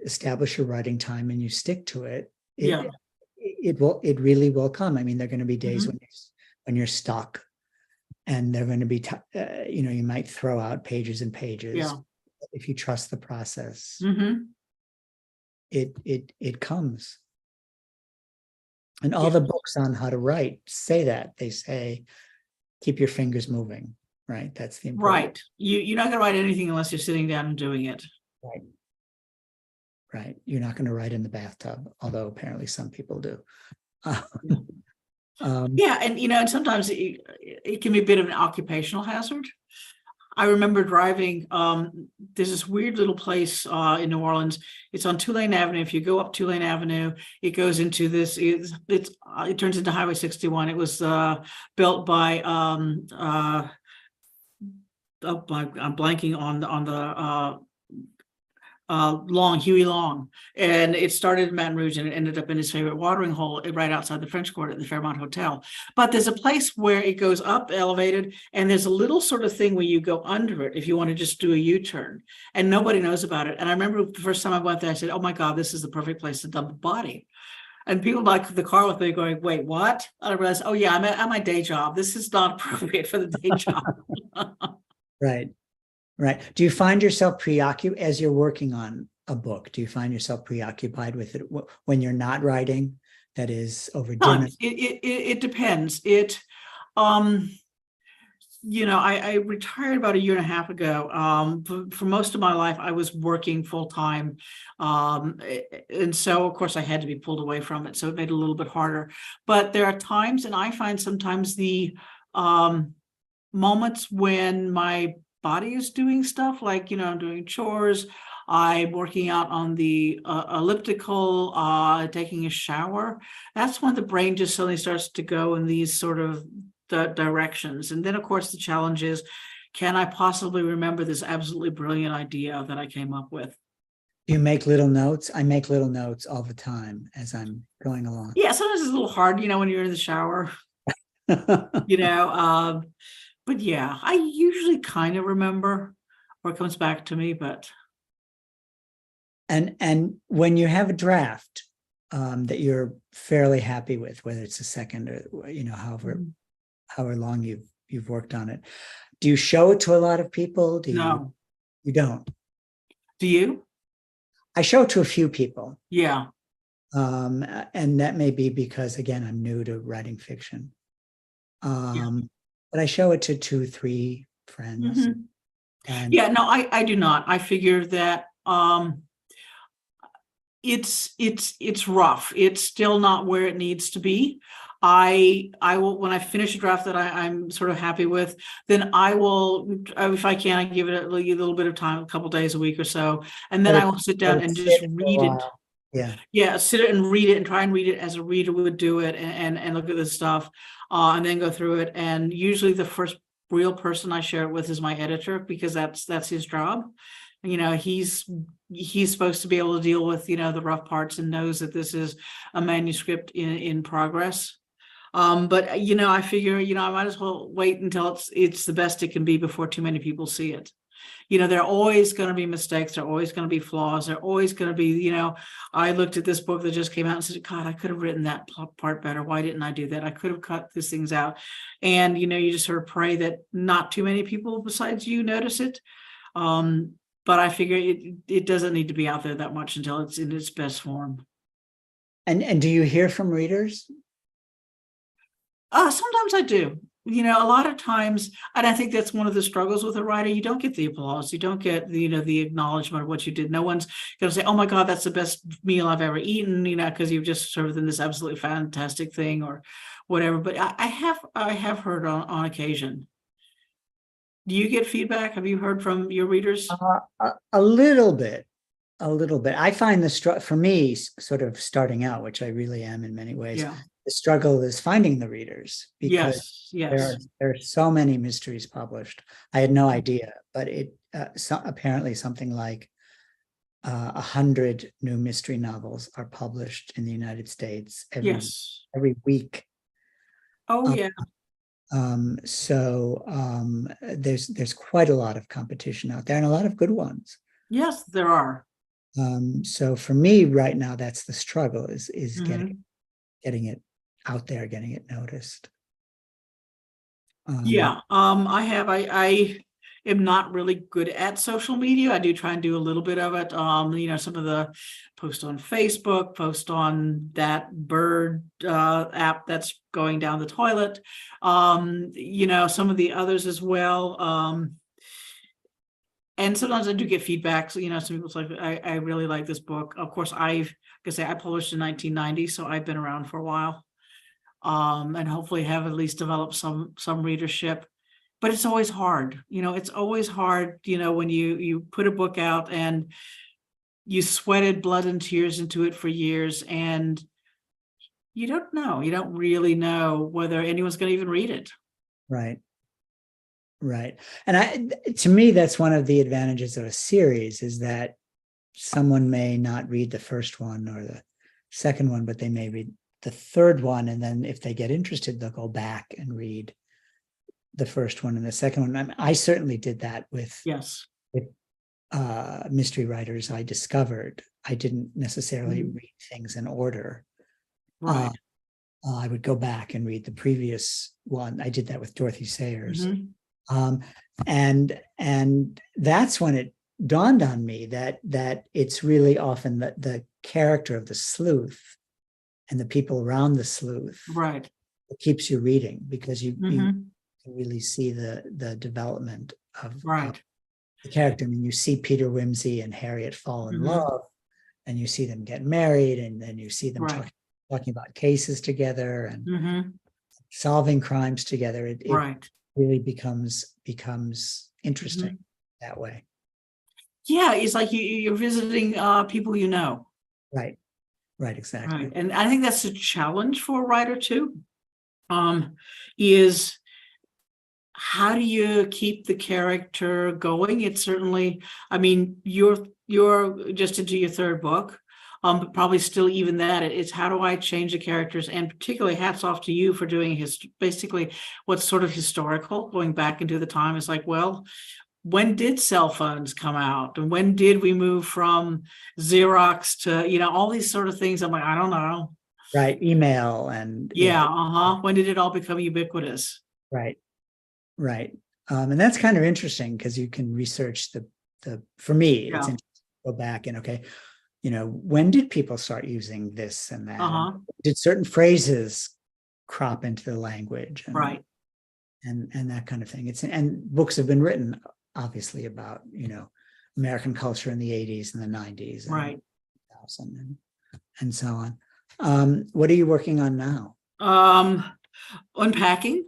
establish your writing time and you stick to it, it really will come. I mean, there are going to be days when you're stuck, and they're going to be you might throw out pages and pages. Yeah. If you trust the process, it comes. And all the books on how to write say that. They say keep your fingers moving. Right. That's the important. Right. You're not going to write anything unless you're sitting down and doing it. Right. Right. You're not going to write in the bathtub, although apparently some people do. Yeah, and and sometimes it can be a bit of an occupational hazard. I remember driving, there's this weird little place in New Orleans. It's on Tulane Avenue. If you go up Tulane Avenue, it goes into this, it turns into Highway 61. It was built by I'm blanking on the Huey Long, and it started in Baton Rouge and it ended up in his favorite watering hole right outside the French Quarter at the Fairmont Hotel. But there's a place where it goes up elevated, and there's a little sort of thing where you go under it if you want to just do a U-turn, and nobody knows about it. And I remember the first time I went there, I said, "Oh my God, this is the perfect place to dump a body." And people like the car with me going, "Wait, what?" And I realized, oh yeah, I'm at my day job. This is not appropriate for the day job. Right. Right. Do you find yourself preoccupied as you're working on a book? Do you find yourself preoccupied with it when you're not writing? That is over dinner. It depends. I retired about a year and a half ago. For most of my life, I was working full time. And so, of course, I had to be pulled away from it. So it made it a little bit harder. But there are times, and I find sometimes the moments when my body is doing stuff like, I'm doing chores, I'm working out on the elliptical, taking a shower. That's when the brain just suddenly starts to go in these sort of directions. And then, of course, the challenge is, can I possibly remember this absolutely brilliant idea that I came up with? Do you make little notes? I make little notes all the time as I'm going along. Yeah, sometimes it's a little hard, when you're in the shower, but yeah, I usually kind of remember or it comes back to me, but. And when you have a draft that you're fairly happy with, whether it's a second or, however long you've worked on it, do you show it to a lot of people? No. You don't? Do you? I show it to a few people. Yeah. And that may be because, again, I'm new to writing fiction. But I show it to 2-3 friends. Mm-hmm. And yeah, no, I do not. I figure that it's rough. It's still not where it needs to be. I will, when I finish a draft that I'm sort of happy with, then I will, if I can, I give it a little bit of time, a couple days, a week or so, and then I will sit down and just read it. Yeah, sit it and read it and try and read it as a reader would do it, and look at this stuff, and then go through it. And usually the first real person I share it with is my editor, because that's his job. He's supposed to be able to deal with the rough parts and knows that this is a manuscript in progress. But I figure I might as well wait until it's the best it can be before too many people see it. There are always going to be mistakes. There are always going to be flaws. There are always going to be, I looked at this book that just came out and said, God, I could have written that part better. Why didn't I do that? I could have cut these things out. And, you just sort of pray that not too many people besides you notice it. But I figure it doesn't need to be out there that much until it's in its best form. And do you hear from readers? Sometimes I do. A lot of times, and I think that's one of the struggles with a writer. You don't get the applause. You don't get the acknowledgement of what you did. No one's going to say, "Oh my God, that's the best meal I've ever eaten," because you've just served in this absolutely fantastic thing or whatever. But I have heard on occasion. Do you get feedback? Have you heard from your readers? A little bit. I find for me, sort of starting out, which I really am in many ways. Yeah. The struggle is finding the readers, because yes. there are so many mysteries published. I had no idea, but apparently something like 100 new mystery novels are published in the United States every week. Oh yeah. So there's quite a lot of competition out there, and a lot of good ones. Yes, there are. So for me right now, that's the struggle is Mm-hmm. getting it out there, getting it noticed. I am not really good at social media. I do try and do a little bit of it. Some of the post on Facebook, post on that bird app that's going down the toilet. Some of the others as well. And sometimes I do get feedback. So, some people's like, I really like this book. Of course, I published in 1990, so I've been around for a while. and hopefully have at least developed some readership. But it's always hard, it's always hard, when you put a book out and you sweated blood and tears into it for years, and you don't really know whether anyone's going to even read it. Right. Right. And to me, that's one of the advantages of a series, is that someone may not read the first one or the second one, but they may read the third one. And then if they get interested, they'll go back and read the first one and the second one. I mean, I certainly did that with mystery writers I discovered. I didn't necessarily read things in order. Right. I would go back and read the previous one. I did that with Dorothy Sayers. And that's when it dawned on me that it's really often the character of the sleuth and the people around the sleuth Right. that keeps you reading, because you can really see the development of the character. I mean, you see Peter Wimsey and Harriet fall in love, and you see them get married, and then you see them talking about cases together and solving crimes together. It really becomes interesting that way. Yeah, it's like you're visiting people Right, exactly. Right. And I think that's a challenge for a writer too, is how do you keep the character going? It's certainly, I mean, you're just into your third book, but probably still even that, it's how do I change the characters? And particularly hats off to you for doing basically what's sort of historical, going back into the time. It's like, well, when did cell phones come out? And when did we move from Xerox to, all these sort of things? I'm like, I don't know. Right. Email and When did it all become ubiquitous? Right. And that's kind of interesting, because you can research for me, it's interesting to go back and, okay, when did people start using this and that? Did certain phrases crop into the language? And that kind of thing. And books have been written, obviously, about, American culture in the 80s and the 90s. And 2000 and so on. What are you working on now? Unpacking.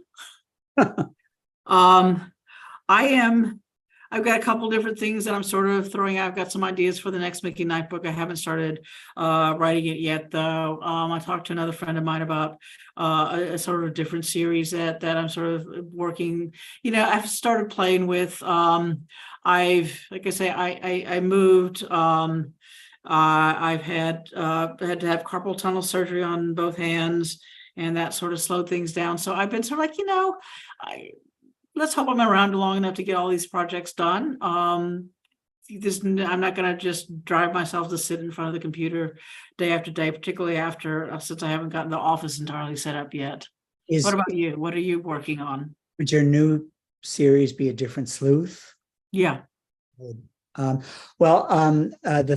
I've got a couple different things that I'm sort of throwing out. I've got some ideas for the next Mickey Knight book. I haven't started writing it yet, though. I talked to another friend of mine about a sort of different series that I'm sort of working. I've started playing with. Like I say, I moved. I've had to have carpal tunnel surgery on both hands, and that sort of slowed things down. So I've been sort of like, let's hope I'm around long enough to get all these projects done. I'm not going to just drive myself to sit in front of the computer day after day, particularly since I haven't gotten the office entirely set up yet. What about you? What are you working on? Would your new series be a different sleuth? Yeah. The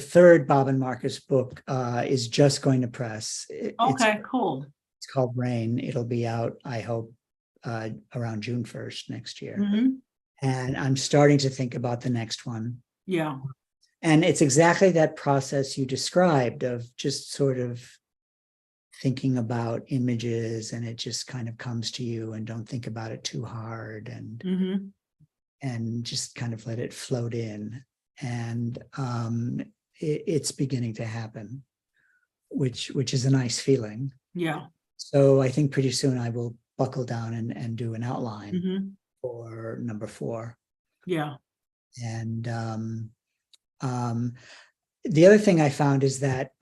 third Bob and Marcus book is just going to press. Cool. It's called Rain. It'll be out, I hope, around June 1st next year. And I'm starting to think about the next one. Yeah. And it's exactly that process you described, of just sort of thinking about images, and it just kind of comes to you, and don't think about it too hard, and just kind of let it float in. And it's beginning to happen, which is a nice feeling. Yeah. So I think pretty soon I will buckle down and do an outline for number 4. Yeah. And the other thing I found is that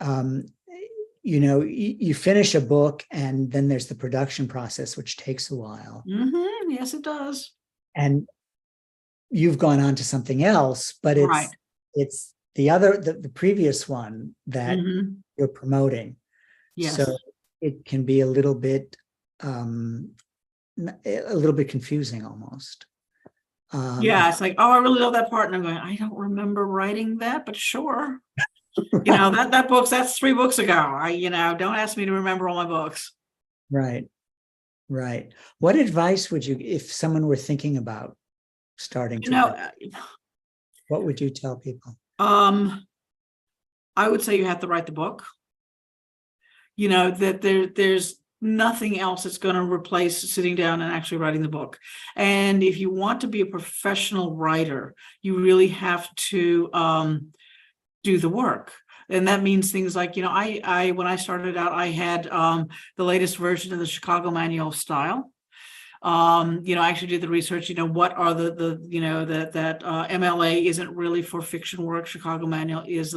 you finish a book, and then there's the production process, which takes a while. Yes, it does. And you've gone on to something else, but it's the previous one that you're promoting. Yes. So it can be a little bit confusing almost. It's like, I really love that part, and I'm going, I don't remember writing that, but sure. That's 3 books ago. Don't ask me to remember all my books. Right. What advice would you, if someone were thinking about starting what would you tell people? I would say you have to write the book. That nothing else that's going to replace sitting down and actually writing the book. And if you want to be a professional writer, you really have to do the work. And that means things like, you know, I when I started out, I had the latest version of the Chicago Manual of Style. You know, I actually did the research, you know, what are the you know, that MLA isn't really for fiction work. Chicago Manual is,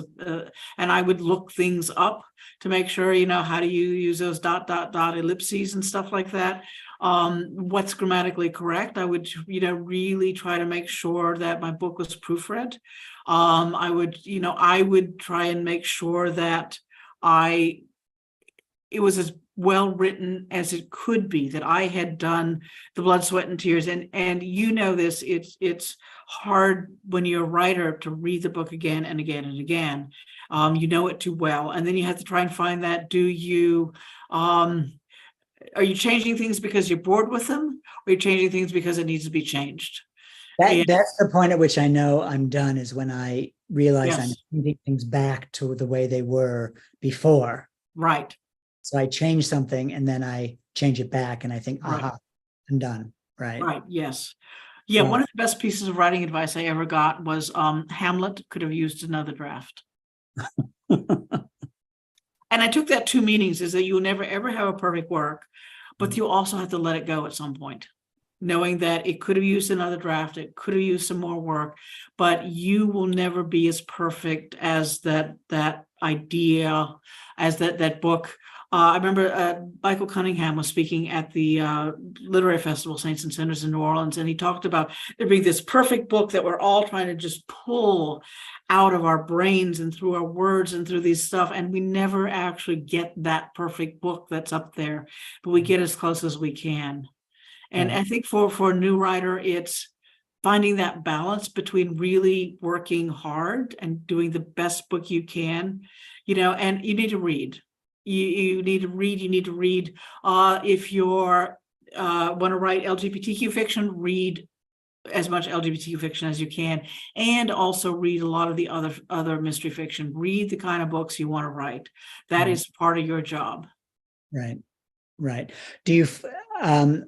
and I would look things up to make sure, you know, how do you use those ... ellipses and stuff like that. What's grammatically correct. I would, you know, really try to make sure that my book was proofread. I would try and make sure that it was as well written as it could be, that I had done the blood, sweat, and tears. And you know this, it's hard when you're a writer to read the book again and again and again. You know it too well. And then you have to try and find that, are you changing things because you're bored with them? Or are you changing things because it needs to be changed? That's the point at which I know I'm done, is when I realize I'm Yes. changing things back to the way they were before. Right. So I change something and then I change it back and I think, Right. aha, I'm done. Right. Right. Yes. Yeah. Right. One of the best pieces of writing advice I ever got was Hamlet could have used another draft. And I took that two meanings, is that you will never, ever have a perfect work, but you also have to let it go at some point, knowing that it could have used another draft, it could have used some more work, but you will never be as perfect as that idea, as that book. I remember Michael Cunningham was speaking at the Literary Festival, Saints and Sinners in New Orleans, and he talked about there being this perfect book that we're all trying to just pull out of our brains and through our words and through these stuff, and we never actually get that perfect book that's up there, but we get as close as we can. And I think for a new writer, it's finding that balance between really working hard and doing the best book you can, you know, and you need to read. You need to read. You need to read. If you're want to write LGBTQ fiction, read as much LGBTQ fiction as you can, and also read a lot of the other mystery fiction. Read the kind of books you want to write. That is part of your job. Right. Right. Do you,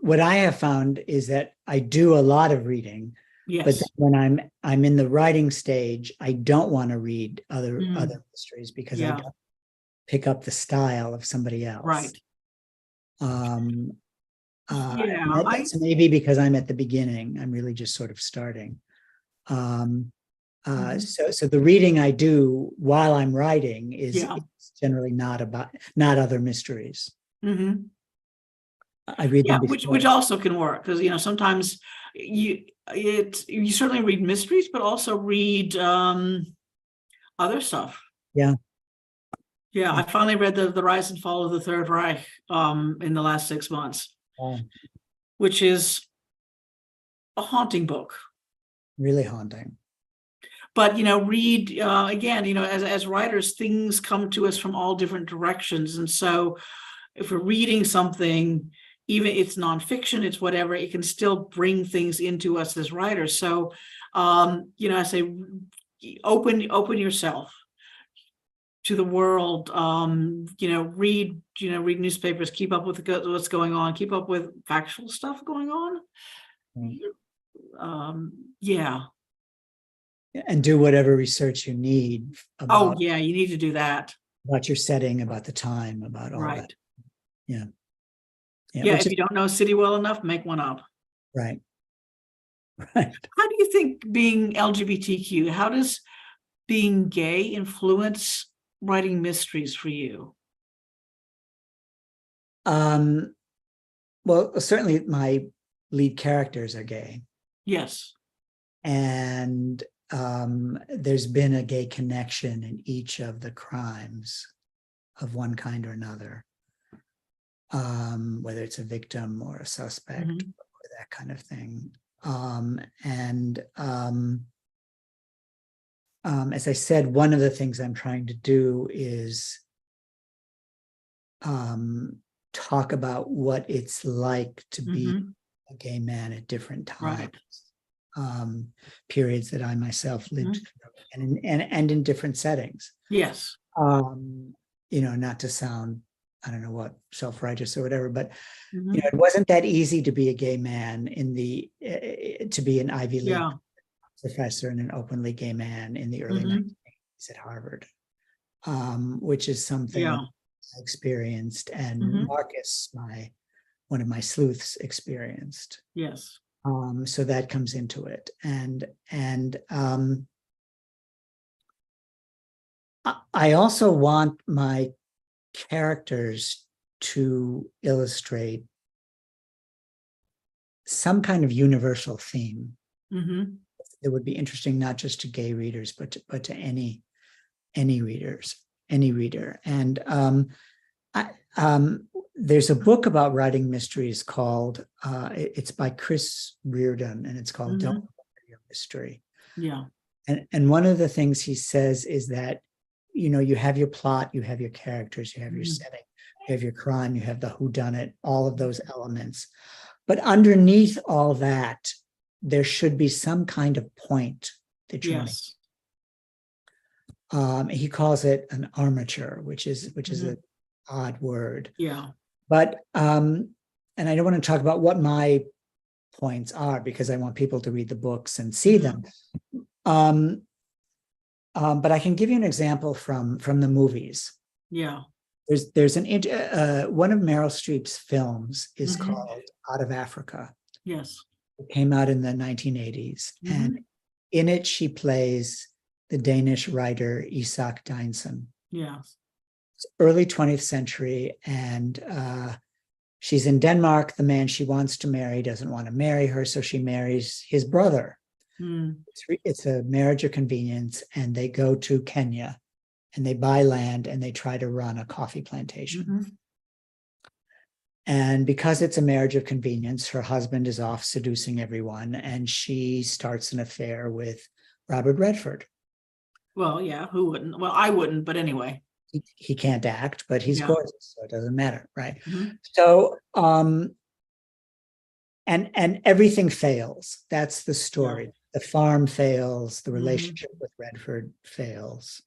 what I have found is that I do a lot of reading, but Yes. then when I'm in the writing stage, I don't want to read other mysteries because I Yeah. don't pick up the style of somebody else. Right. Yeah, That's maybe because I'm at the beginning. I'm really just sort of starting. So the reading I do while I'm writing is it's generally not other mysteries. Mm-hmm. I read them which also can work, because you know sometimes you certainly read mysteries, but also read other stuff. Yeah. I finally read the Rise and Fall of the Third Reich in the last 6 months, which is a haunting book. Really haunting. But you know, read again. You know, as writers, things come to us from all different directions, and so if we're reading something, even it's nonfiction, it's whatever, it can still bring things into us as writers. So, you know, I say, open yourself to the world. You know, read newspapers, keep up with what's going on, keep up with factual stuff going on. And do whatever research you need. You need to do that. About your setting, about the time, about all that. Yeah. If you don't know a city well enough, make one up. Right. How do you think being LGBTQ, how does being gay influence writing mysteries for you? Well, certainly my lead characters are gay. Yes. And there's been a gay connection in each of the crimes of one kind or another. Whether it's a victim or a suspect or that kind of thing. As I said, one of the things I'm trying to do is talk about what it's like to be a gay man at different times, periods that I myself lived through, and in different settings. Yes. You know, not to sound I don't know what, self-righteous or whatever, but Mhm. you know, it wasn't that easy to be a gay man to be an Ivy League Yeah. professor and an openly gay man in the early Mhm. 1980s at Harvard, which is something Yeah. I experienced, and Mhm. Marcus, one of my sleuths, experienced. Yes. So that comes into it, and I also want my characters to illustrate some kind of universal theme Mhm. that would be interesting not just to gay readers, but to any reader. And there's a book about writing mysteries called it's by Chris Reardon, and it's called Don't Worry Your Mystery. Yeah. And one of the things he says is that, you know, you have your plot, you have your characters, you have your setting, you have your crime, you have the whodunit, all of those elements. But underneath all that, there should be some kind of point that you want to. Yes. He calls it an armature, which is an odd word. Yeah. But and I don't want to talk about what my points are because I want people to read the books and see them. But I can give you an example from the movies. Yeah. There's one of Meryl Streep's films is called Out of Africa. Yes. It came out in the 1980s, and in it she plays the Danish writer Isak Dinesen. Yes. It's early 20th century, and she's in Denmark. The man she wants to marry doesn't want to marry her, so she marries his brother. It's a marriage of convenience, and they go to Kenya and they buy land and they try to run a coffee plantation. And because it's a marriage of convenience, her husband is off seducing everyone, and she starts an affair with Robert Redford. Well, yeah, who wouldn't? Well, I wouldn't, but anyway. He can't act, but he's gorgeous, so it doesn't matter, right? So, and everything fails. That's the story. Yeah. The farm fails. The relationship with Redford fails.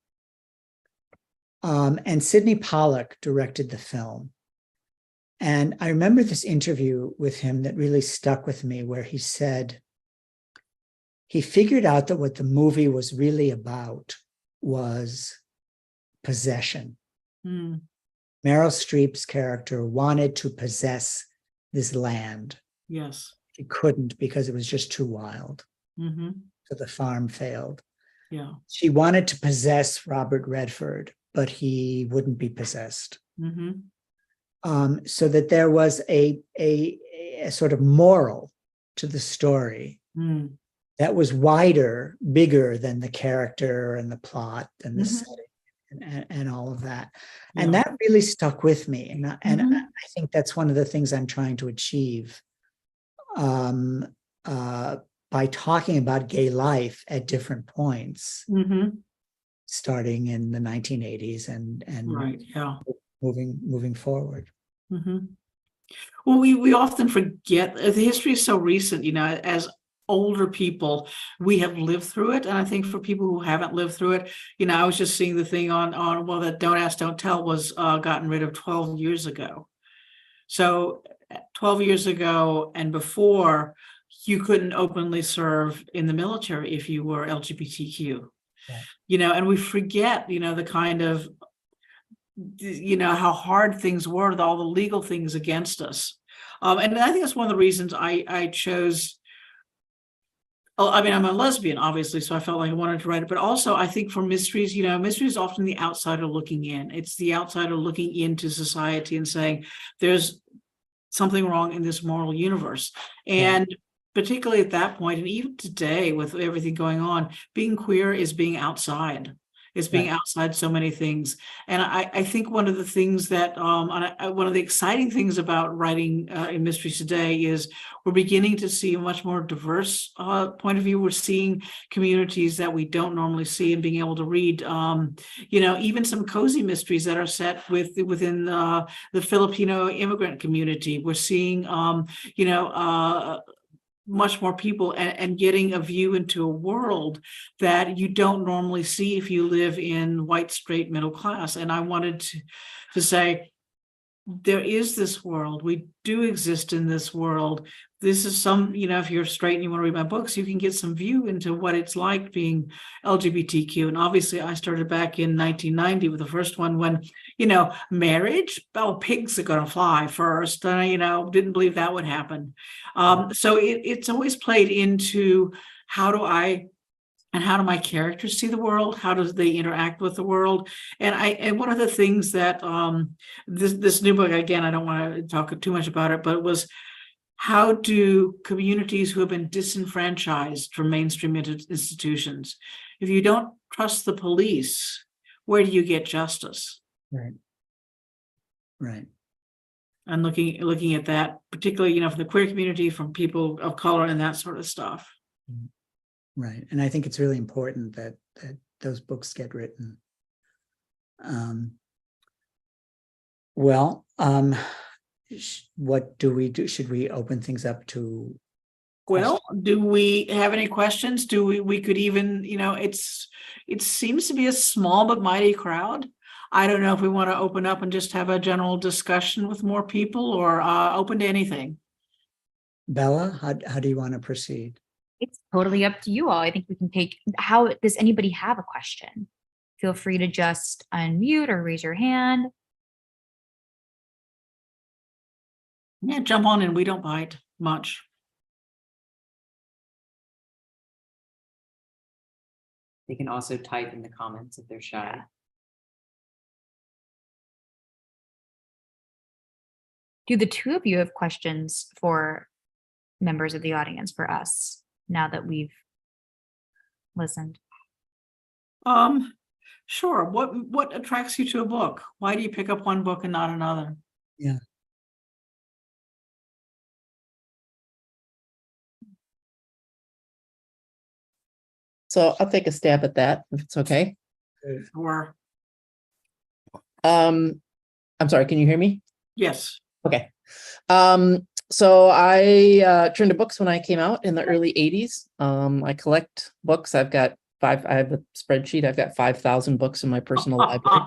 And Sidney Pollack directed the film. And I remember this interview with him that really stuck with me, where he said he figured out that what the movie was really about was possession. Meryl Streep's character wanted to possess this land. Yes. She couldn't because it was just too wild. So the farm failed. Yeah. She wanted to possess Robert Redford, but he wouldn't be possessed. So that there was a sort of moral to the story that was wider, bigger than the character and the plot and the setting and all of that. Yeah. And that really stuck with me. And I think that's one of the things I'm trying to achieve by talking about gay life at different points, starting in the 1980s and Right. Yeah. moving forward. Well, we often forget the history is so recent, you know, as older people, we have lived through it. And I think for people who haven't lived through it, you know, I was just seeing the thing on well, that Don't Ask, Don't Tell was gotten rid of 12 years ago. So 12 years ago and before, you couldn't openly serve in the military if you were LGBTQ. Right. You know, and we forget, you know, the kind of, you know, how hard things were, all the legal things against us. And I think that's one of the reasons I chose. I mean, I'm a lesbian, obviously, so I felt like I wanted to write it. But also, I think for mysteries, you know, mystery is often the outsider looking in. It's the outsider looking into society and saying, there's something wrong in this moral universe. And particularly at that point, and even today with everything going on, being queer is being outside. It's being outside so many things. And I think one of the things that, one of the exciting things about writing in mysteries today is we're beginning to see a much more diverse point of view. We're seeing communities that we don't normally see and being able to read, you know, even some cozy mysteries that are set within the Filipino immigrant community. We're seeing, you know, much more people and getting a view into a world that you don't normally see if you live in white, straight, middle class. And I wanted to say, there is this world. We do exist in this world. This is some, if you're straight and you want to read my books, you can get some view into what it's like being LGBTQ. And obviously I started back in 1990 with the first one when, marriage, pigs are going to fly first. Didn't believe that would happen. So it's always played into how do my characters see the world? How do they interact with the world? And one of the things that this new book, again, I don't want to talk too much about it, but it was how do communities who have been disenfranchised from mainstream institutions, if you don't trust the police, where do you get justice? Right. Right. And looking at that, particularly, for the queer community, from people of color and that sort of stuff. Right. And I think it's really important that those books get written. What do we do? Should we open things up to? Well, do we have any questions? We could even, it seems to be a small but mighty crowd. I don't know if we want to open up and just have a general discussion with more people, or open to anything. Bella, how do you want to proceed? It's totally up to you all. I think we can take, does anybody have a question? Feel free to just unmute or raise your hand. Yeah, jump on in. We don't bite much. They can also type in the comments if they're shy. Do the two of you have questions for members of the audience, for us, now that we've listened? Sure. What attracts you to a book? Why do you pick up one book and not another? Yeah. So I'll take a stab at that, if it's okay. Or I'm sorry, can you hear me? yes. Okay. So I turned to books when I came out in the early 80s. I collect books. I have a spreadsheet. I've got 5,000 books in my personal library.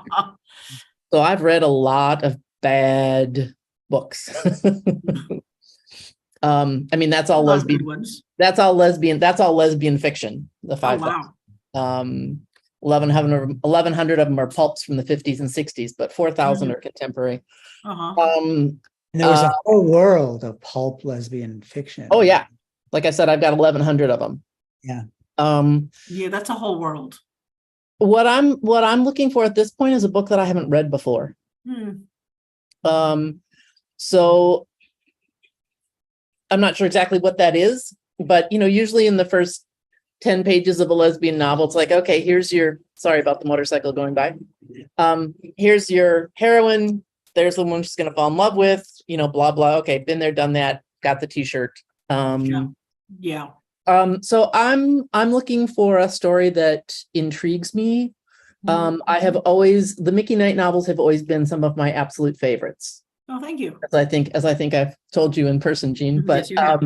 So I've read a lot of bad books. That's all lesbian ones. That's all lesbian fiction. The 5,000. Wow. 1,100 of them are pulps from the 50s and 60s, but 4,000 are contemporary. And there was a whole world of pulp lesbian fiction. Oh yeah. Like I said, I've got 1,100 of them. Yeah. Yeah, that's a whole world. What I'm looking for at this point is a book that I haven't read before. So I'm not sure exactly what that is, but usually in the first 10 pages of a lesbian novel, it's like, okay, sorry about the motorcycle going by. Here's your heroine. There's the one she's going to fall in love with, blah, blah. Okay. Been there, done that. Got the t-shirt. Yeah. So I'm looking for a story that intrigues me. The Mickey Knight novels have always been some of my absolute favorites. Oh, thank you. As I think I've told you in person, Jean, but, Yes, you have.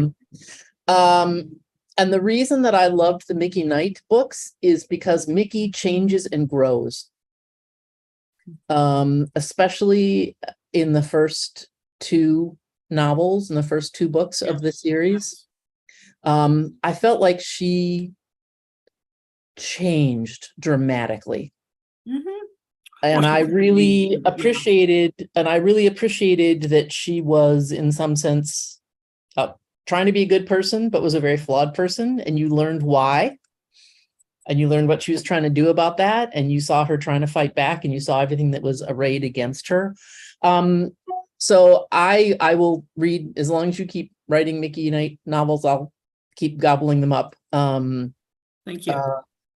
and the reason that I loved the Mickey Knight books is because Mickey changes and grows. Especially in the first two novels, in the first two books of the series. I felt like she changed dramatically. And I really appreciated that she was, in some sense, trying to be a good person, but was a very flawed person. And you learned why. And you learned what she was trying to do about that. And you saw her trying to fight back, and you saw everything that was arrayed against her. So I will read, as long as you keep writing Mickey Knight novels, I'll keep gobbling them up. Thank you.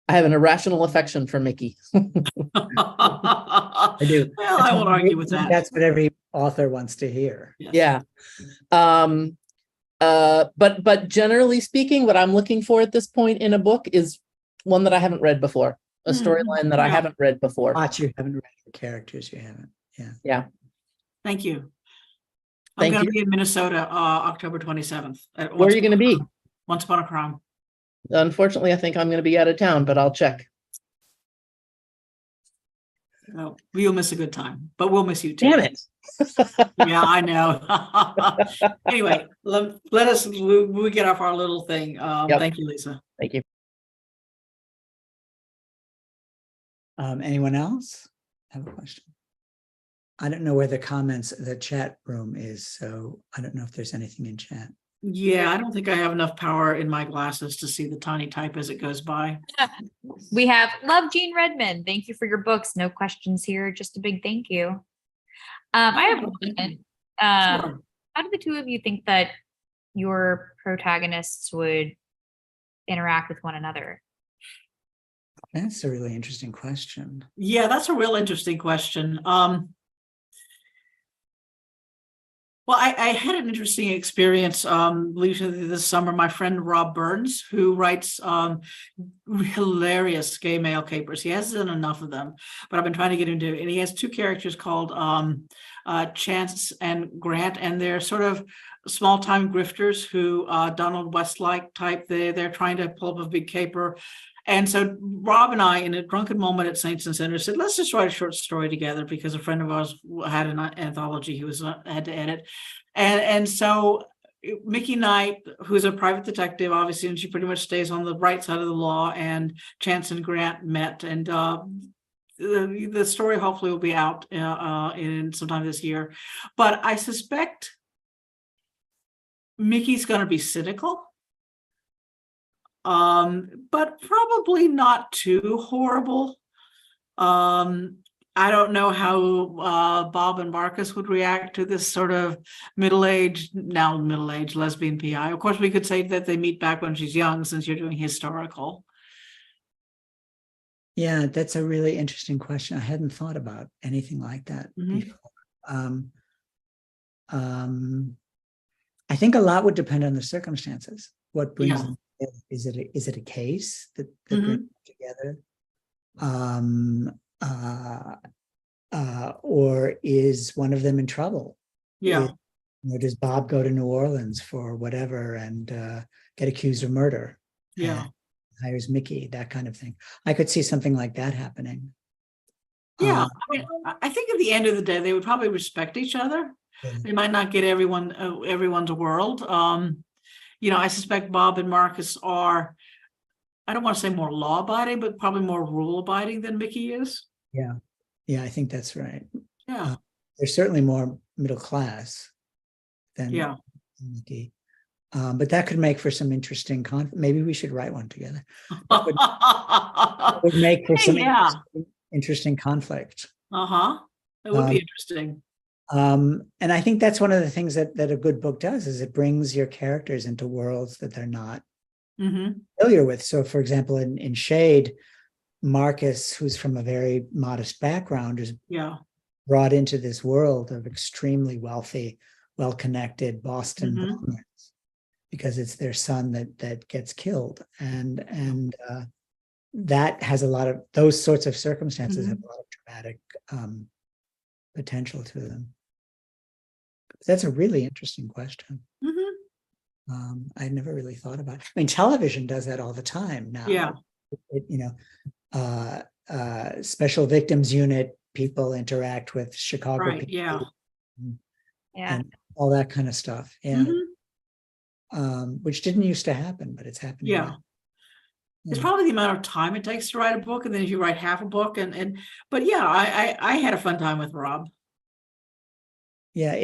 I have an irrational affection for Mickey. I do. Well, I won't argue with that. That's what every author wants to hear. Yes. Yeah. But generally speaking, what I'm looking for at this point in a book is one that I haven't read before, a storyline that I haven't read before. You haven't read the characters, you haven't. Yeah. Yeah. Thank you. I'm Thank going you. to be in Minnesota, October 27th. Where are you going to be? Once Upon a Crime. Unfortunately, I think I'm going to be out of town, but I'll check. Oh, you'll miss a good time, but we'll miss you too. Damn it. Yeah, I know. Anyway, let us, we get off our little thing. Yep. Thank you, Lisa. Thank you. Anyone else have a question? I don't know where the chat room is, so I don't know if there's anything in chat. Yeah, I don't think I have enough power in my glasses to see the tiny type as it goes by. We have love Jean Redman. Thank you for your books. No questions here. Just a big thank you. I have a question. Sure. How do the two of you think that your protagonists would interact with one another? That's a really interesting question. Yeah, that's a real interesting question. Well, I had an interesting experience this summer. My friend Rob Burns, who writes hilarious gay male capers. He hasn't done enough of them, but I've been trying to get him to. And he has two characters called Chance and Grant, and they're sort of small-time grifters who Donald West-like type. They're trying to pull up a big caper. And so Rob and I, in a drunken moment at Saints and Sinners, said, let's just write a short story together, because a friend of ours had an anthology he had to edit. And so Mickey Knight, who's a private detective, obviously, and she pretty much stays on the right side of the law, and Chance and Grant met. And the story hopefully will be out in sometime this year. But I suspect Mickey's going to be cynical. But probably not too horrible. I don't know how Bob and Marcus would react to this sort of middle-aged lesbian PI. Of course, we could say that they meet back when she's young, since you're doing historical. Yeah, that's a really interesting question. I hadn't thought about anything like that before. I think a lot would depend on the circumstances. What brings them together? Is it a case that brings them together? Or is one of them in trouble? Yeah. Does Bob go to New Orleans for whatever and get accused of murder? Yeah. Hires Mickey, that kind of thing. I could see something like that happening. Yeah, I mean, I think at the end of the day, they would probably respect each other. Yeah. They might not get everyone's world. I suspect Bob and Marcus are, I don't want to say more law-abiding, but probably more rule-abiding than Mickey is. Yeah, I think that's right. Yeah. They're certainly more middle class than Mickey. But that could make for some interesting maybe we should write one together. That would make for some interesting conflict. That would be interesting. And I think that's one of the things that a good book does, is it brings your characters into worlds that they're not familiar with. So, for example, in Shade, Marcus, who's from a very modest background, is brought into this world of extremely wealthy, well-connected Boston bombers, because it's their son that gets killed, and that has a lot of those sorts of circumstances have a lot of dramatic potential to them. That's a really interesting question. I'd never really thought about it. I mean, television does that all the time now. Yeah. Special Victims Unit people interact with Chicago Right. people, Yeah. and all that kind of stuff. Yeah. Which didn't used to happen, but it's happening. Yeah. now. It's probably the amount of time it takes to write a book, and then if you write half a book, but yeah, I had a fun time with Rob. Yeah,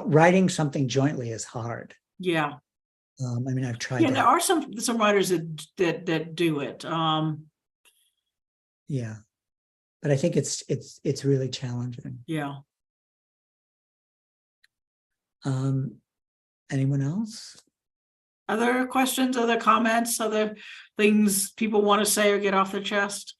writing something jointly is hard. Yeah. I mean, I've tried. Yeah, there are some writers that do it. Yeah, but I think it's really challenging. Yeah. Anyone else? Other questions, other comments, other things people want to say or get off their chest?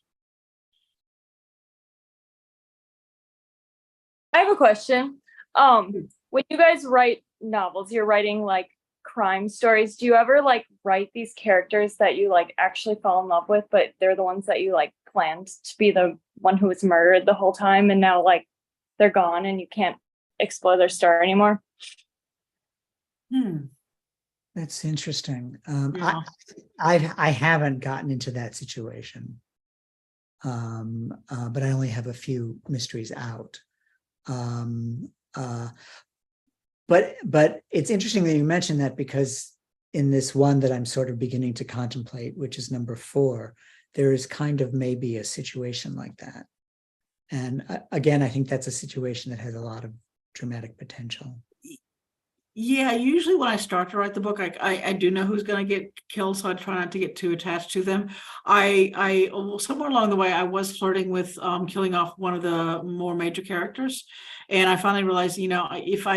I have a question. When you guys write novels, you're writing like crime stories. Do you ever like write these characters that you like actually fall in love with, but they're the ones that you like planned to be the one who was murdered the whole time, and now like they're gone and you can't explore their story anymore? That's interesting. Yeah. I haven't gotten into that situation. but I only have a few mysteries out. But it's interesting that you mentioned that, because in this one that I'm sort of beginning to contemplate, which is number 4, there is kind of maybe a situation like that. And again, I think that's a situation that has a lot of dramatic potential. Yeah, usually when I start to write the book, I do know who's going to get killed, so I try not to get too attached to them. Somewhere along the way, I was flirting with killing off one of the more major characters, and I finally realized, if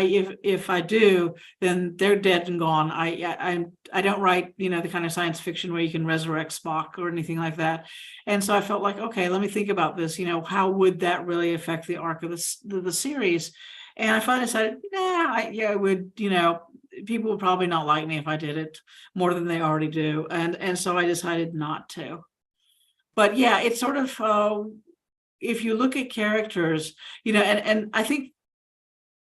I do, then they're dead and gone. I don't write, the kind of science fiction where you can resurrect Spock or anything like that, and so I felt like, okay, let me think about this. How would that really affect the arc of the series? And I finally decided, I would, people would probably not like me if I did it more than they already do. And so I decided not to. But yeah, it's sort of, if you look at characters, and I think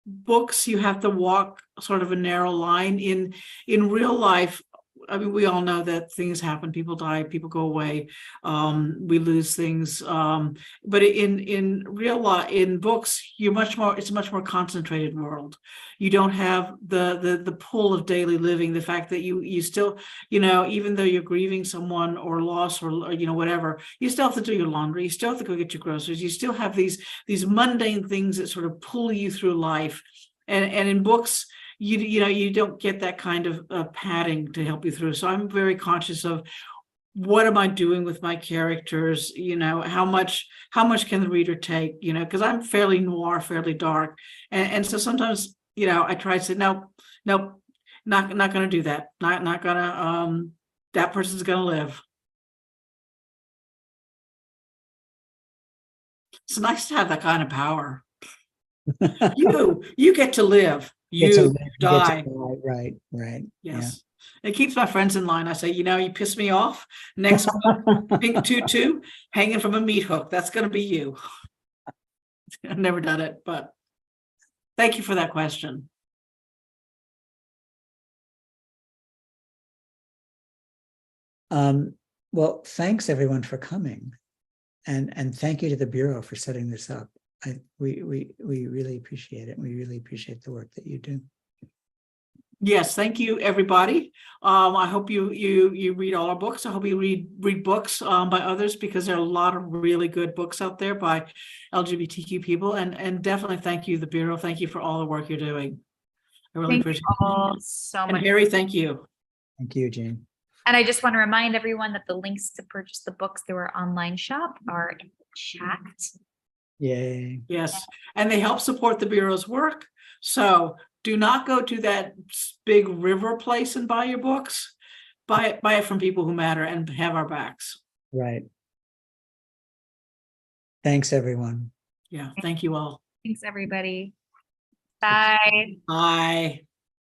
books, you have to walk sort of a narrow line. In real life, I mean, we all know that things happen, people die, people go away, we lose things. But in real life, in books, it's a much more concentrated world. You don't have the pull of daily living, the fact that you still, even though you're grieving someone or loss or whatever, you still have to do your laundry, you still have to go get your groceries, you still have these mundane things that sort of pull you through life. And in books, you don't get that kind of padding to help you through. So I'm very conscious of, what am I doing with my characters? How much can the reader take? Because I'm fairly noir, fairly dark, and so sometimes I try to say no, not going to do that. Not going to. That person's going to live. It's nice to have that kind of power. You get to live. You die. Right. Yes. Yeah. It keeps my friends in line. I say, you piss me off. Next book, pink tutu hanging from a meat hook. That's going to be you. I've never done it, but thank you for that question. Well, thanks everyone for coming, and thank you to the Bureau for setting this up. We really appreciate it. We really appreciate the work that you do. Yes, thank you, everybody. I hope you read all our books. I hope you read books by others, because there are a lot of really good books out there by LGBTQ people. And definitely thank you, the Bureau. Thank you for all the work you're doing. I really appreciate it. All so much. And Harry, thank you. Thank you, Jane. And I just want to remind everyone that the links to purchase the books through our online shop are in the chat. Yay. Yes, and they help support the Bureau's work. So do not go to that big river place and buy your books. Buy it from people who matter and have our backs. Right. Thanks, everyone. Yeah, thank you all. Thanks, everybody. Bye. Bye.